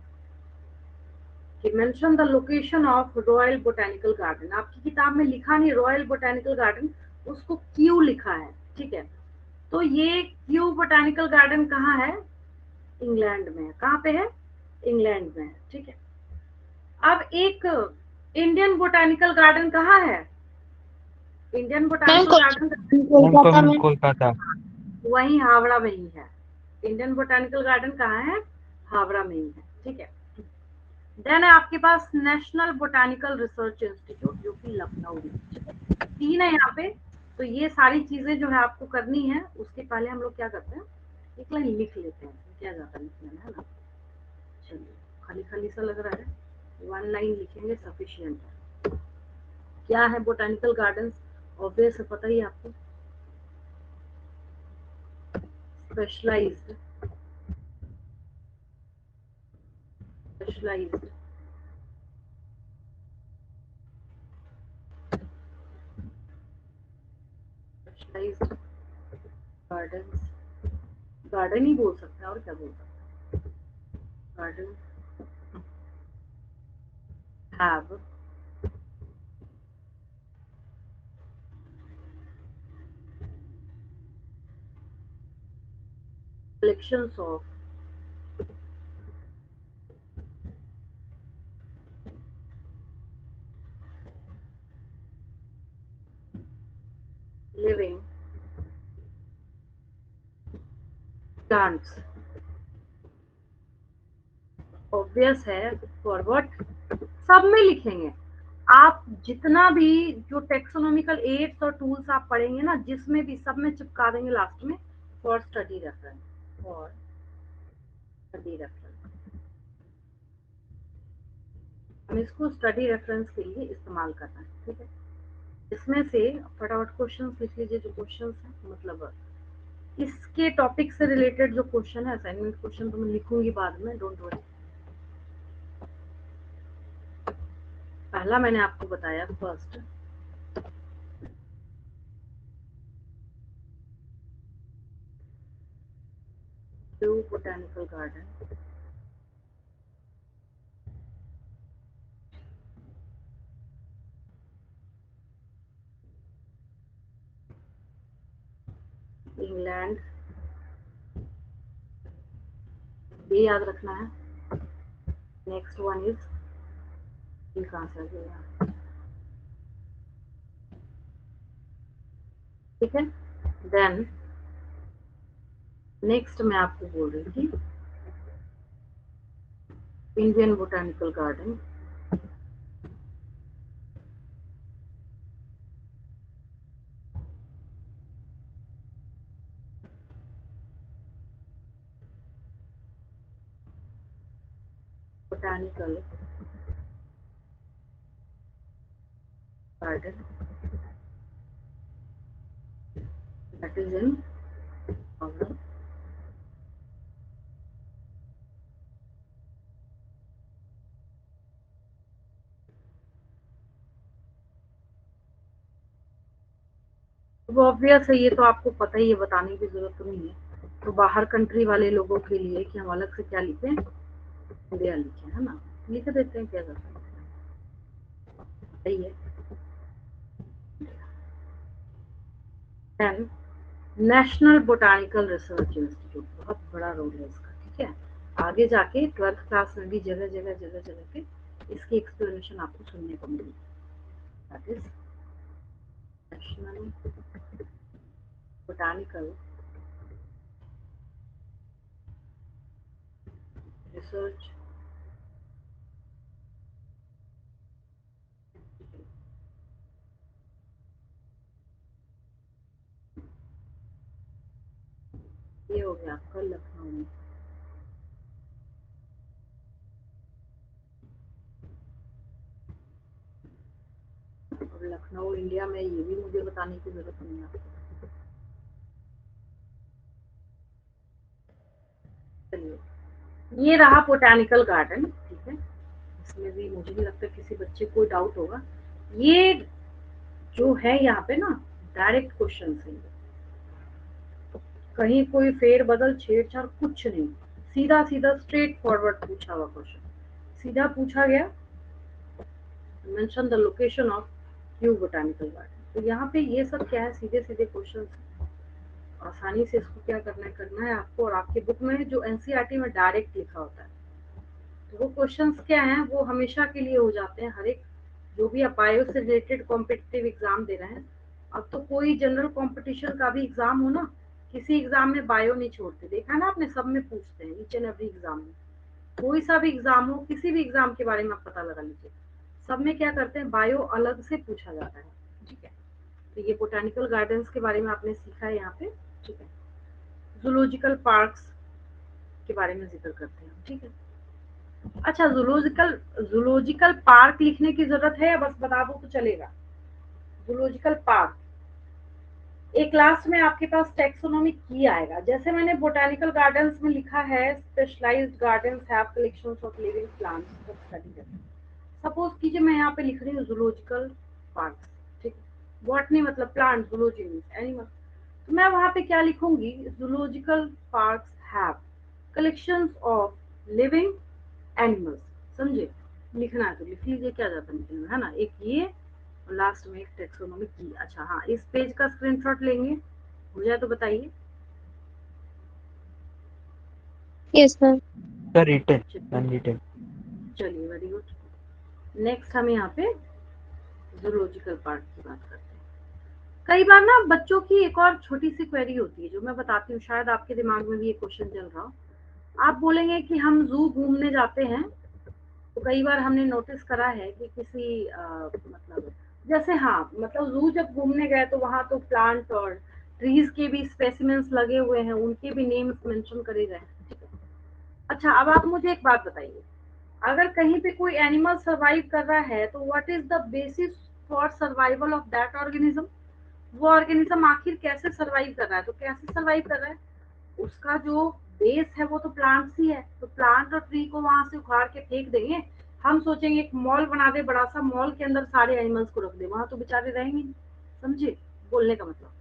कि mention the location of royal botanical garden. आपकी किताब में लिखा नहीं रॉयल बोटानिकल गार्डन, उसको क्यू लिखा है। ठीक है, तो ये क्यू बोटानिकल गार्डन कहाँ है? इंग्लैंड में है। कहाँ पे है? इंग्लैंड में है। ठीक है, अब एक इंडियन बोटानिकल गार्डन कहाँ है? इंडियन बोटानिकल गार्डन कोलकाता में। कोलकाता। वही हावड़ा में ही है। इंडियन बोटानिकल गार्डन कहाँ है? हावड़ा में ही है। ठीक है, देन है आपके पास नेशनल बोटानिकल रिसर्च इंस्टीट्यूट जो कि लखनऊ में। ठीक है, तीन है यहाँ पे। तो ये सारी चीजें जो है आपको करनी है, उसके पहले हम लोग क्या करते हैं, एक लाइन लिख लेते हैं। क्या जाता है लिखने में, है ना? चलिए, खाली खाली सा लग रहा है, वन लाइन लिखेंगे सफिशियंट है। क्या है बोटानिकल गार्डन? ऑब्वियस है, पता ही है आपको। Specialised specialised specialised garden, garden ही बोल सकते हैं, और क्या बोल सकते हैं। Garden have collections of living plants। Obvious है, फॉरवर्ड सब में लिखेंगे। आप जितना भी जो टेक्सोनॉमिकल एड्स और टूल्स आप पढ़ेंगे ना, जिसमें भी सब में चिपका देंगे लास्ट में for study reference. For study reference, हम इसको स्टडी रेफरेंस के लिए इस्तेमाल करना है। ठीक है, इसमें से फटाफट क्वेश्चन लिख लीजिए जो क्वेश्चन है, मतलब इसके टॉपिक से रिलेटेड जो क्वेश्चन है, असाइनमेंट क्वेश्चन तो मैं लिखूंगी बाद में, डोंट वरी। पहला मैंने आपको बताया फर्स्ट, बोटानिकल गार्डन। इंग्लैंड, ये याद रखना है। नेक्स्ट वन इज, ये कहाँ से आ गया? ठीक है, देन नेक्स्ट मैं आपको बोल रही थी Indian botanical garden. Botanical garden that is in Howrah। वो ऑब्वियस है, ये तो आपको पता ही है, बताने की जरूरत तो नहीं है। तो बाहर कंट्री वाले लोगों के लिए कि हम अलग से क्या लिखें, इंडिया लिखें, है ना, लिख देते हैं, क्या कर सकते हैं, सही है। Then national botanical research institute, बहुत बड़ा रोल है इसका, ठीक है। आगे जाके 12th क्लास में भी जगह जगह पे इसकी एक्सप्लेनेशन आपको सुनने को मिलेगी। That is national botanical research. ये हो गया आपका लखनऊ में। और लखनऊ इंडिया में, ये भी मुझे बताने की जरूरत नहीं है आपको। चलिए, ये रहा बोटानिकल गार्डन, ठीक है। इसमें भी मुझे नहीं लगता किसी बच्चे को डाउट होगा। ये जो है यहाँ पे ना, डायरेक्ट क्वेश्चन है, कहीं कोई फेर बदल छेड़छाड़ कुछ नहीं, सीधा सीधा स्ट्रेट फॉरवर्ड पूछा हुआ क्वेश्चन। सीधा पूछा गया, mention the location of Q botanical garden. तो यहाँ पे ये सब क्या है, सीधे सीधे क्वेश्चन, आसानी से इसको क्या करना है आपको। और आपके बुक में जो एनसीईआरटी में डायरेक्ट लिखा होता है, तो वो क्वेश्चंस क्या हैं, वो हमेशा के लिए हो जाते हैं। हर एक जो भी आप बायो से रिलेटेड कॉम्पिटिटिव एग्जाम दे रहे हैं, अब तो कोई जनरल कंपटीशन का भी एग्जाम हो ना, किसी एग्जाम में बायो नहीं छोड़ते, देखा ना आपने, सब में पूछते हैं, ईच एंड एवरी एग्जाम में। कोई सा भी एग्जाम हो, किसी भी एग्जाम के बारे में आप पता लगा लीजिए, सब में क्या करते हैं, बायो अलग से पूछा जाता है, ठीक है। तो ये बोटानिकल गार्डन्स के बारे में आपने सीखा है यहाँ पे, ठीक है। जूलॉजिकल पार्क्स के बारे में जिक्र करते हैं, ठीक है। अच्छा, जूलॉजिकल पार्क लिखने की जरूरत है या बस बता दो तो चलेगा? जूलॉजिकल पार्क, एक क्लास में आपके पास टेक्सोनॉमी की आएगा, जैसे मैंने बोटानिकल गार्डन्स में लिखा है, specialised gardens have collections of living plants for study करते हैं। सपोज कीजिए मैं यहाँ पे लिख रही हूँ जूलॉजिकल पार्क, ठीक है। बॉटनी मतलब प्लांट, जूलॉजी मींस एनिमल, तो मैं वहां पे क्या लिखूंगी, zoological parks have collections of living animals, समझे। लिखना है तो लिख लीजिए, क्या जाता है, है ना। एक ये, और लास्ट में एक टेक्सोनॉमी की। अच्छा हाँ, इस पेज का स्क्रीनशॉट लेंगे, हो जाए तो बताइए। Yes ma'am. Sir return return. चलिए, वेरी गुड। नेक्स्ट हम यहाँ पे जूलॉजिकल पार्क की बात करते हैं। कई बार ना बच्चों की एक और छोटी सी क्वेरी होती है जो मैं बताती हूँ, शायद आपके दिमाग में भी ये क्वेश्चन चल रहा हो। आप बोलेंगे कि हम जू घूमने जाते हैं, तो कई बार हमने नोटिस करा है कि किसी मतलब, जैसे हाँ, मतलब जू जब घूमने गए तो वहां तो प्लांट और ट्रीज के भी स्पेसिमेंस लगे हुए हैं, उनके भी नेम्स मेंशन करे गए हैं, ठीक है। अच्छा, अब आप मुझे एक बात बताइए, अगर कहीं पे कोई एनिमल सरवाइव कर रहा है, तो what is the basis for survival of that organism? वो ऑर्गेनिज्म आखिर कैसे सरवाइव कर रहा है, तो कैसे सरवाइव कर रहा है, उसका जो बेस है वो तो प्लांट्स ही है। तो प्लांट और ट्री को वहां से उखाड़ के फेंक देंगे, हम सोचेंगे एक मॉल बना दे, बड़ा सा मॉल के अंदर सारे एनिमल्स को रख दे, वहां तो बेचारे रहेंगे नहीं, समझे बोलने का मतलब।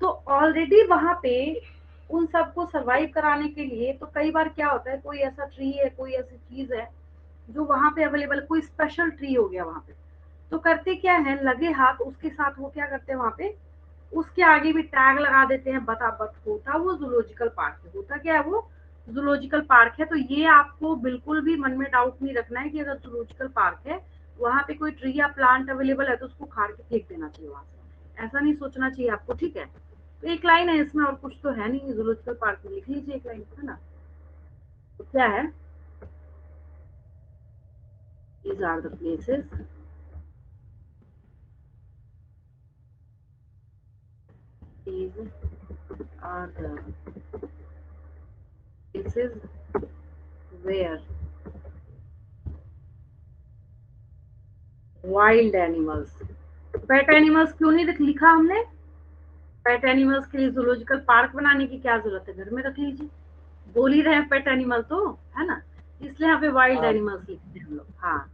तो ऑलरेडी वहां पे उन सबको सरवाइव कराने के लिए, तो कई बार क्या होता है, कोई ऐसा ट्री है, कोई ऐसी चीज है जो वहां पे अवेलेबल, कोई स्पेशल ट्री हो गया वहां पे, तो करते क्या है, लगे हाथ उसके साथ वो क्या करते हैं, वहां पे उसके आगे भी टैग लगा देते हैं, बता बत होता वो जूलॉजिकल पार्क है, होता क्या है वो जूलॉजिकल पार्क है। तो ये आपको बिल्कुल भी मन में डाउट नहीं रखना है कि अगर जूलॉजिकल पार्क है, वहां पे कोई ट्री या प्लांट अवेलेबल है, तो उसको खाड़ के फेंक देना चाहिए वहां से, ऐसा नहीं सोचना चाहिए आपको, ठीक है। तो एक लाइन है इसमें, और कुछ तो है नहीं, जूलॉजिकल पार्क में लिख लीजिए एक लाइन, है ना। तो क्या है, these are the places these are the places where wild animals, pet animals क्यों नहीं लिखा हमने, पेट एनिमल्स के लिए जूलॉजिकल पार्क बनाने की क्या जरूरत है, घर में रख लीजिए, बोल ही रहे हैं पेट एनिमल तो, है ना, इसलिए यहाँ पे वाइल्ड हाँ एनिमल्स लिखते हैं हम लोग। हाँ,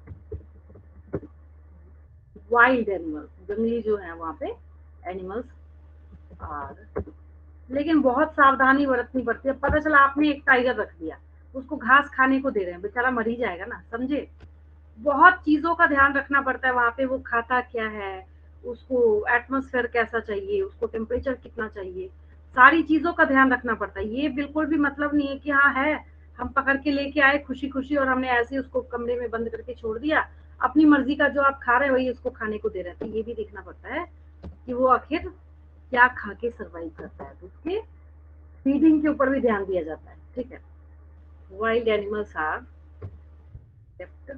वाइल्ड एनिमल्स, जंगली जो है वहाँ पे एनिमल्स और लेकिन बहुत सावधानी बरतनी पड़ती है। पता चला आपने एक टाइगर रख दिया, उसको घास खाने को दे रहे हैं, बेचारा मर ही जाएगा ना, समझे। बहुत चीजों का ध्यान रखना पड़ता है वहां पे। वो खाता क्या है, उसको एटमॉस्फेयर कैसा चाहिए, उसको टेम्परेचर कितना चाहिए, सारी चीजों का ध्यान रखना पड़ता है। ये बिल्कुल भी मतलब नहीं है कि हाँ है, हम पकड़ के लेके आए खुशी खुशी और हमने ऐसे ही उसको कमरे में बंद करके छोड़ दिया, अपनी मर्जी का जो आप खा रहे हो वही उसको खाने को दे रहे थे। ये भी देखना पड़ता है कि वो आखिर क्या खा के सर्वाइव करता है। तो उसके फीडिंग के ऊपर भी ध्यान दिया जाता है, ठीक है। Wild animals are kept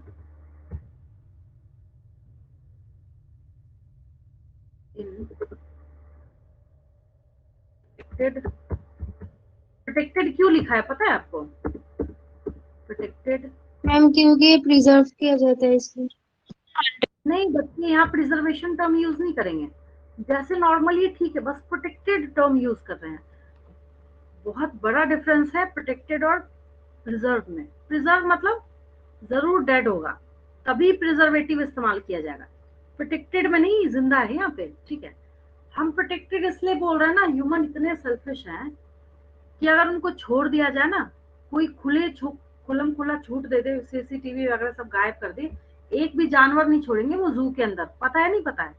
in protected। Protected क्यों लिखा है पता है आपको? प्रोटेक्टेड मैम क्योंकि प्रिजर्व किया जाता है इसलिए। नहीं, बच्चे यहाँ प्रिजर्वेशन टर्म यूज नहीं करेंगे। जैसे नॉर्मली ठीक है, बस प्रोटेक्टेड टर्म यूज कर रहे हैं। बहुत बड़ा डिफरेंस है प्रोटेक्टेड और प्रिजर्व में। प्रिजर्व मतलब जरूर डेड होगा तभी प्रिजर्वेटिव इस्तेमाल किया जाएगा। प्रोटेक्टेड में नहीं, जिंदा है यहाँ पे, ठीक है। हम प्रोटेक्टेड इसलिए बोल रहे हैं ना, ह्यूमन इतने सेल्फिश हैं कि अगर उनको छोड़ दिया जाए ना, कोई खुलम खुला छूट दे दे, सीसीटीवी वगैरह सब गायब कर दे, एक भी जानवर नहीं छोड़ेंगे वो जू के अंदर। पता है नहीं पता है,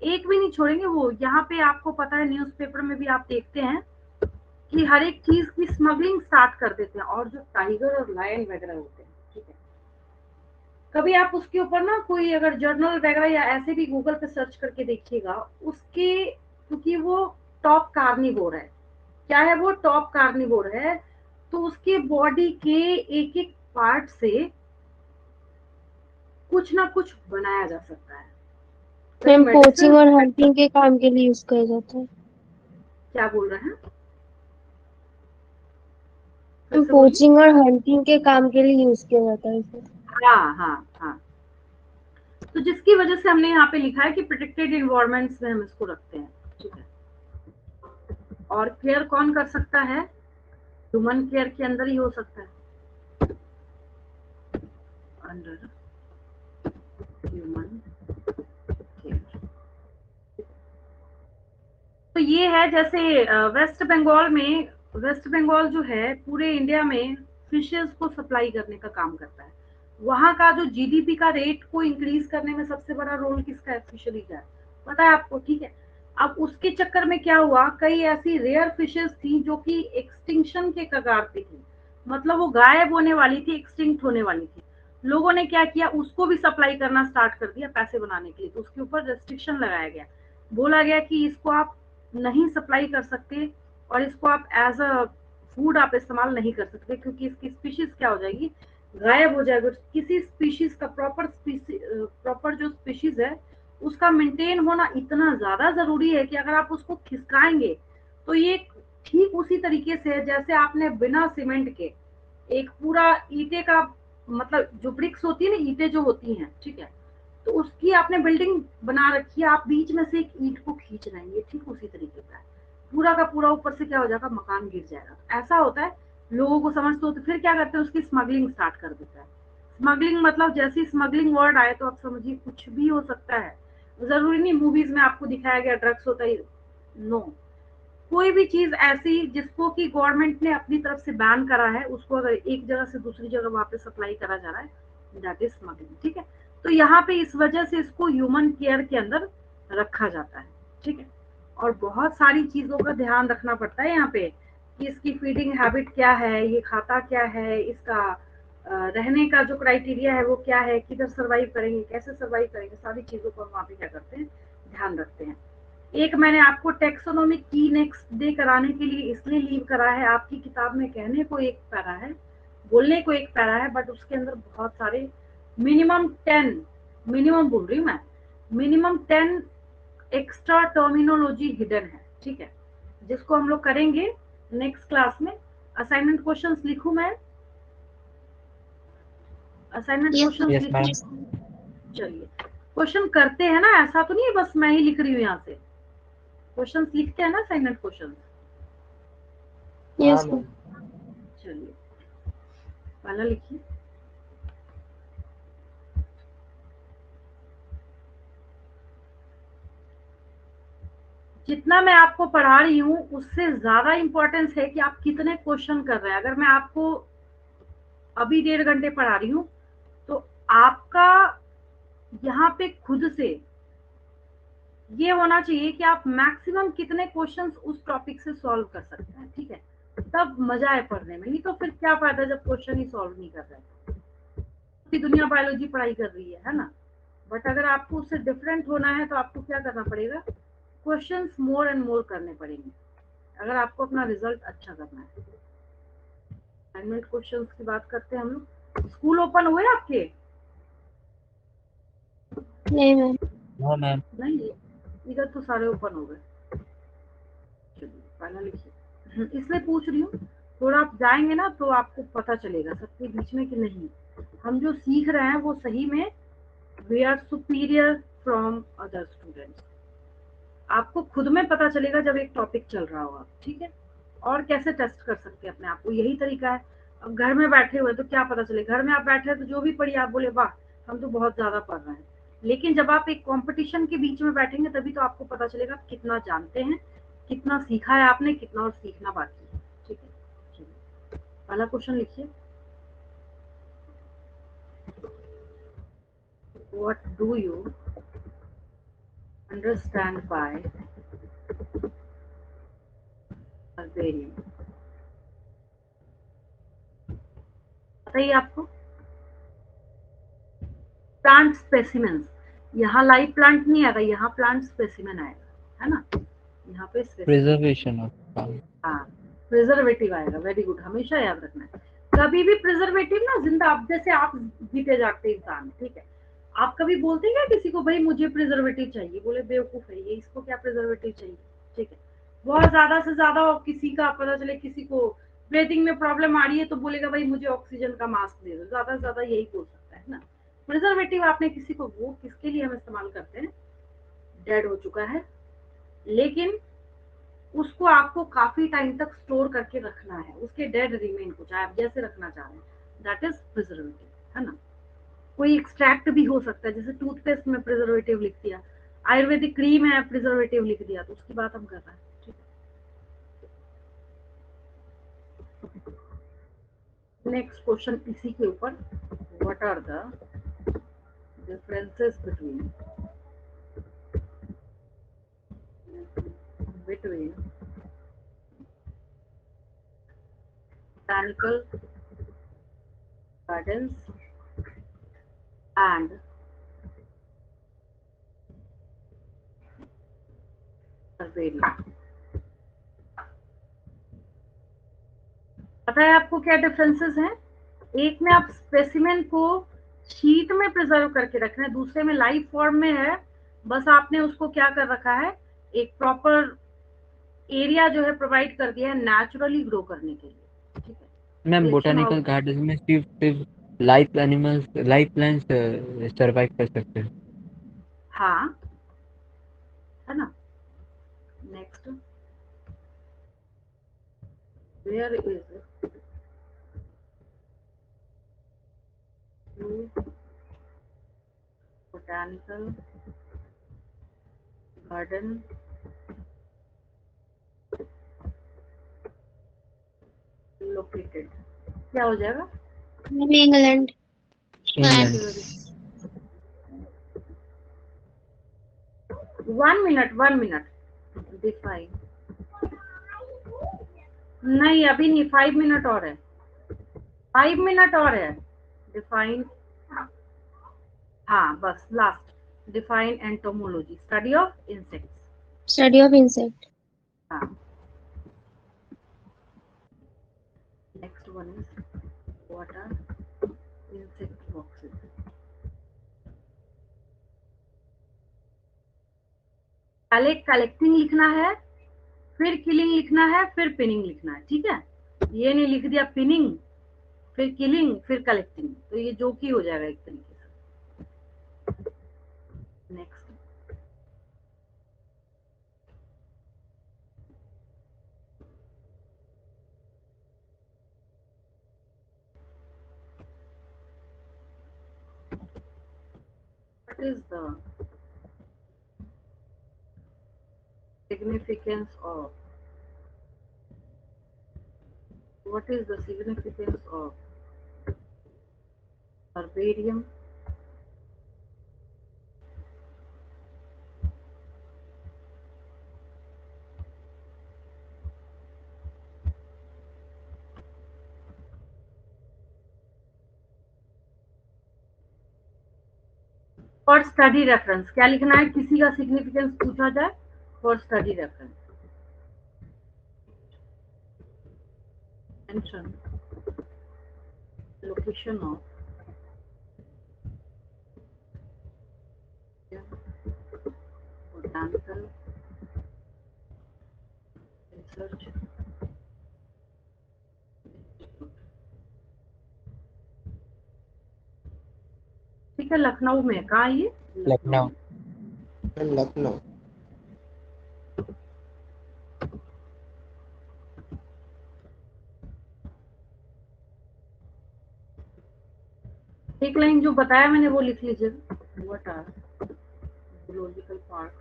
एक भी नहीं छोड़ेंगे वो। यहाँ पे आपको पता है, न्यूज़पेपर में भी आप देखते हैं कि हर एक चीज की स्मगलिंग स्टार्ट कर देते हैं। और जो टाइगर और लायन वगैरह होते हैं, ठीक है, कभी आप उसके ऊपर ना कोई अगर जर्नल वगैरह या ऐसे भी गूगल पे सर्च करके देखिएगा उसके, क्योंकि वो टॉप कार्निवोर है। क्या है वो? टॉप कार्निवोर है। तो उसके बॉडी के एक एक पार्ट से कुछ ना कुछ बनाया जा सकता है। कई मैम पोचिंग मेडिसिन। और हंटिंग के काम के लिए यूज किया जाता है। क्या बोल रहे हैं, फिर मैम से बोलिए। पोचिंग और हंटिंग के काम के लिए यूज किया जाता है इसे। हाँ हाँ हाँ। तो जिसकी वजह से हमने यहाँ पे लिखा है कि प्रोटेक्टेड इन्वायरमेंट्स में हम इसको रखते हैं, ठीक है। और केयर कौन कर सकता है? ह्यूमन केयर के अंदर ही हो सकता है, अंडर ह्यूमन केयर। तो ये है जैसे वेस्ट बंगाल में, वेस्ट बंगाल जो है पूरे इंडिया में फिशेस को सप्लाई करने का काम करता है। वहां का जो जीडीपी का रेट को इंक्रीज करने में सबसे बड़ा रोल किसका है? फिशरी का है। पता है आपको, ठीक है। अब उसके चक्कर में क्या हुआ, कई ऐसी रेयर फिशेस थी जो कि एक्सटिंक्शन के कगार पे थी, मतलब वो गायब होने वाली थी, एक्सटिंक्ट होने वाली थी। लोगों ने क्या किया, उसको भी सप्लाई करना स्टार्ट कर दिया पैसे बनाने के लिए। तो उसके ऊपर रेस्ट्रिक्शन लगाया गया, बोला गया कि इसको आप नहीं सप्लाई कर सकते और इसको आप एज अ फूड आप इस्तेमाल नहीं कर सकते, क्योंकि इसकी स्पीशीज क्या हो जाएगी, गायब हो जाएगा। किसी स्पीशीज का प्रॉपर जो स्पीशीज है उसका मेंटेन होना इतना ज्यादा जरूरी है कि अगर आप उसको खिसकाएंगे तो ये ठीक उसी तरीके से है जैसे आपने बिना सीमेंट के एक पूरा ईंटे का, मतलब जो ब्रिक्स होती है ना, ईंटें जो होती हैं, ठीक है, तो उसकी आपने बिल्डिंग बना रखी है, आप बीच में से एक ईंट को खींच रहे हैं, ये ठीक उसी तरीके का है। पूरा का पूरा ऊपर से क्या हो जाएगा, मकान गिर जाएगा। ऐसा होता है, लोगों को समझते हो तो फिर क्या करते हैं, उसकी स्मगलिंग स्टार्ट कर देता है। स्मगलिंग मतलब जैसे ही स्मगलिंग वर्ड आए तो आप समझिए कुछ भी हो सकता है। जरूरी नहीं मूवीज में आपको दिखाया गया ड्रग्स होता ही, नो। कोई भी चीज ऐसी जिसको कि गवर्नमेंट ने अपनी तरफ से बैन करा है, उसको अगर एक जगह से दूसरी जगह वापस सप्लाई करा जा रहा है, दैट इज स्मगलिंग, ठीक है। तो यहाँ पे इस वजह से इसको ह्यूमन केयर के अंदर रखा जाता है, ठीक है। और बहुत सारी चीजों का ध्यान रखना पड़ता है यहाँ पे कि इसकी फीडिंग हैबिट क्या है, ये खाता क्या है, इसका रहने का जो क्राइटेरिया है वो क्या है, किधर सर्वाइव करेंगे, कैसे सर्वाइव करेंगे, सारी चीजों को हम वहाँ पे क्या करते हैं, ध्यान रखते हैं। एक मैंने आपको टेक्सोनोमिक की नेक्स्ट डे कराने के लिए इसलिए लीव करा है, आपकी किताब में कहने को एक पैरा है, बोलने को एक पैरा है, बट उसके अंदर बहुत सारे मिनिमम 10, मिनिमम बोल रही हूँ मैं, मिनिमम 10 एक्स्ट्रा टर्मिनोलॉजी हिडन है, ठीक है, जिसको हम लोग करेंगे नेक्स्ट क्लास में। असाइनमेंट क्वेश्चंस लिखूं मैं? असाइनमेंट यस क्वेश्चंस यस लिखूं? मैम। चलिए, क्वेश्चन करते हैं ना, ऐसा तो नहीं है बस मैं ही लिख रही हूँ यहाँ से। क्वेश्चंस लिखते हैं ना, असाइनमेंट क्वेश्चंस। हाँ यस मैम। चलिए, पहला लिखिए। जितना जितना मैं आपको पढ़ा रही हूँ उससे ज्यादा इंपॉर्टेंस है कि आप कितने क्वेश्चन कर रहे हैं। अगर मैं आपको अभी 1.5 घंटे पढ़ा रही हूँ तो आपका यहाँ पे खुद से ये होना चाहिए कि आप मैक्सिमम कितने क्वेश्चंस उस टॉपिक से सॉल्व कर सकते हैं, ठीक है, तब मजा है पढ़ने में। नहीं तो फिर क्या फायदा जब क्वेश्चन ही सॉल्व नहीं कर रहे। पूरी दुनिया बायोलॉजी पढ़ाई कर रही है ना, बट अगर आपको उससे डिफरेंट होना है तो आपको क्या करना पड़ेगा, क्वेश्चंस मोर एंड मोर करने पड़ेंगे अगर आपको अपना रिजल्ट अच्छा करना है। असाइनमेंट क्वेश्चंस की बात करते हैं हम लोग। स्कूल ओपन हुए आपके? नहीं मैम। हाँ मैम। नहीं, इधर तो सारे ओपन हो गए। चलिए पहला लिखिए, इसलिए पूछ रही हूँ, थोड़ा आप जाएंगे ना तो आपको पता चलेगा सबके बीच में कि नहीं हम जो सीख रहे हैं वो सही में we are superior from other students. आपको खुद में पता चलेगा जब एक टॉपिक चल रहा होगा, ठीक है। और कैसे टेस्ट कर सकते हैं अपने आप को, यही तरीका है। अब घर में बैठे हुए तो क्या पता चले, घर में आप बैठे हैं तो जो भी पढ़िए आप बोले वाह हम तो बहुत ज्यादा पढ़ रहे हैं। लेकिन जब आप एक कंपटीशन के बीच में बैठेंगे तभी तो आपको पता चलेगा आप कितना जानते हैं, कितना सीखा है आपने, कितना और सीखना बाकी है, ठीक है। चलिए पहला क्वेश्चन लिखिए, what do you understand by herbarium? बताइए आपको। प्लांट स्पेसिमेंस, यहाँ लाइव प्लांट नहीं आएगा, यहाँ प्लांट स्पेसिमेन आएगा, है ना। यहाँ पे प्रिजर्वेशन ऑफ प्लांट। हाँ प्रिजर्वेटिव आएगा, वेरी गुड, हमेशा याद रखना है। कभी भी प्रिजर्वेटिव ना जिंदा, अब जैसे आप जीते जागते इंसान, ठीक है, आप कभी बोलते हैं क्या किसी को भाई मुझे प्रिजर्वेटिव चाहिए, बोले बेवकूफ है ये, इसको क्या प्रिजर्वेटिव चाहिए, ठीक है। बहुत ज्यादा से ज्यादा किसी का पता चले किसी को ब्रीथिंग में प्रॉब्लम आ रही है तो बोलेगा भाई मुझे ऑक्सीजन का मास्क दे दो, ज्यादा से ज्यादा यही बोल सकता है ना। प्रिजर्वेटिव आपने किसी को, वो किसके लिए हम इस्तेमाल करते हैं, डेड हो चुका है लेकिन उसको आपको काफी टाइम तक स्टोर करके रखना है, उसके डेड रिमेन को चाहे आप जैसे रखना चाह रहे हैं, दैट इज प्रिजर्वेटिव, है ना। कोई एक्सट्रैक्ट भी हो सकता है, जैसे टूथपेस्ट में प्रिजर्वेटिव लिख दिया, आयुर्वेदिक क्रीम है प्रिजर्वेटिव लिख दिया, तो उसकी बात हम कर रहे हैं, ठीक है। नेक्स्ट क्वेश्चन इसी के ऊपर, what are the differences between botanical gardens and herbarium? पता है आपको क्या डिफरेंसेस हैं? एक में आप स्पेसिमेन को शीट में प्रिजर्व करके रख रहे हैं, दूसरे में लाइव फॉर्म में है, बस आपने उसको क्या कर रखा है, एक प्रॉपर एरिया जो है प्रोवाइड कर दिया है नेचुरली ग्रो करने के लिए, ठीक है। Ma'am selection botanical of, garden में सिर्फ सिर्फ live animals, live plants survive कर सकते हैं। हाँ, है ना। Next, where is botanical garden located, क्या हो जाएगा? England. England. One minute define, नहीं अभी नहीं, 5 मिनट और है, 5 मिनट और है। डिफाइन, हाँ बस last, define entomology, study of insects. Study of insect. हाँ, next one is what are insect boxes. पहले कलेक्टिंग लिखना है, फिर किलिंग लिखना है, फिर पिनिंग लिखना है, ठीक है। ये नहीं लिख दिया पिनिंग फिर किलिंग फिर कलेक्टिंग, तो ये जो की हो जाएगा एक तरीके से। Next, what is the significance significance of what is the significance of herbarium for study reference? क्या लिखना है? किसी का सिग्निफिकेंस पूछा जाए for study reference, mention location of botanical research ठीक है, लखनऊ में। कहाँ ये? लखनऊ। मैम लखनऊ। एक लाइन जो बताया मैंने वो लिख लीजिए। What are zoological park?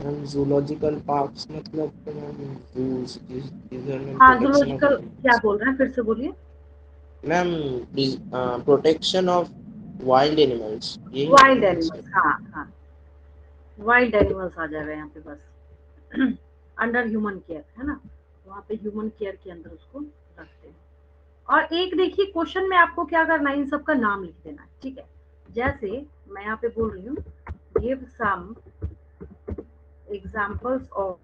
Ma'am zoological parks मतलब तो मैम जूस, जिधर मैम हाँ, प्रोटेक्शन ऑफ जूलॉजिकल क्या बोल रहे हैं? फिर से बोलिए। Ma'am, protection of wild animals, यही वाइल्ड मैम इसमें। एनिमल्स, हाँ हाँ, वाइल्ड एनिमल्स आ जाएगा यहाँ पे बस। अंडर ह्यूमन केयर है ना, वहाँ पे ह्यूमन केयर के अंदर उसको रखते हैं। और एक देखिए क्वेश्चन में आपको क्या करना है, इन सबका नाम लिख देना है, ठीक है। जैसे मैं यहाँ पे बोल रही हूँ, give some examples of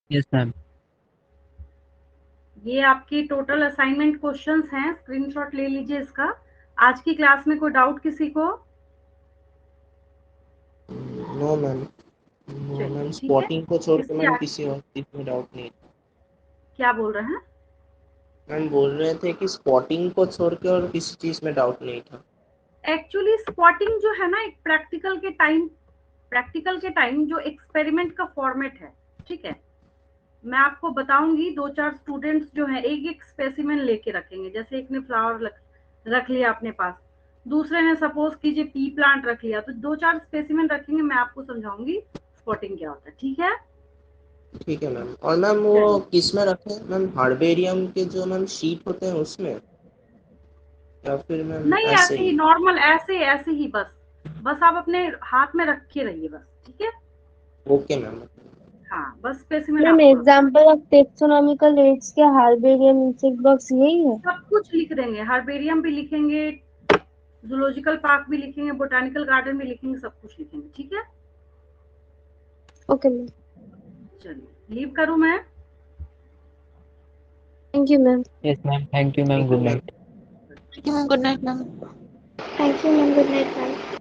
yes ma'am. ये आपकी टोटल असाइनमेंट क्वेश्चंस हैं, स्क्रीनशॉट ले लीजिए इसका। आज की क्लास में कोई डाउट किसी को? नो मैम, नो चलिए मैम, ठीक है। स्पॉटिंग को छोड़ के इसकी मैम किसी और चीज में डाउट नहीं था। क्या बोल रहे हैं? मैम बोल रहे थे कि स्पॉटिंग को छोड़ के और किसी चीज में डाउट नहीं था। एक्चुअली स्पॉटिंग जो है ना, एक प्रैक्टिकल के टाइम जो एक्सपेरिमेंट का फॉर्मेट है, ठीक है। मैं आपको बताऊंगी, दो चार स्टूडेंट्स जो हैं एक एक स्पेसिमेन लेके रखेंगे। जैसे एक ने फ्लावर रख लिया अपने पास, दूसरे ने सपोज कीजिए पी प्लांट रख लिया, तो दो चार स्पेसिमेन रखेंगे, मैं आपको समझाऊंगी स्पॉटिंग क्या होता है, ठीक है। ठीक है मैम। और मैम वो चलिए, किस में रखें मैम, हार्बेरियम के जो मैम शीट होते हैं उसमें, या फिर मैम नहीं ऐसे ऐसे ही ही? नॉर्मल, ऐसे ऐसे ही बस बस आप अपने हाथ में रखे रहिए बस, ठीक है। Okay ma'am. हाँ, बस स्पेसिमेन मैम आपको रखना है। एग्जाम्पल ऑफ टेक्सोनॉमिकल रेट्स के हार्बेरियम इंसेक्ट बॉक्स यही है? सब कुछ लिख देंगे, हार्बेरियम भी लिखेंगे, जूलॉजिकल पार्क भी लिखेंगे, बोटानिकल गार्डन भी लिखेंगे, सब कुछ लिखेंगे, ठीक है। Okay ma'am. चलिए, लीव करूं मैं? Thank you ma'am. Yes ma'am, thank you ma'am, thank you good ma'am. Night. Good night ma'am. Thank you ma'am, good night ma'am.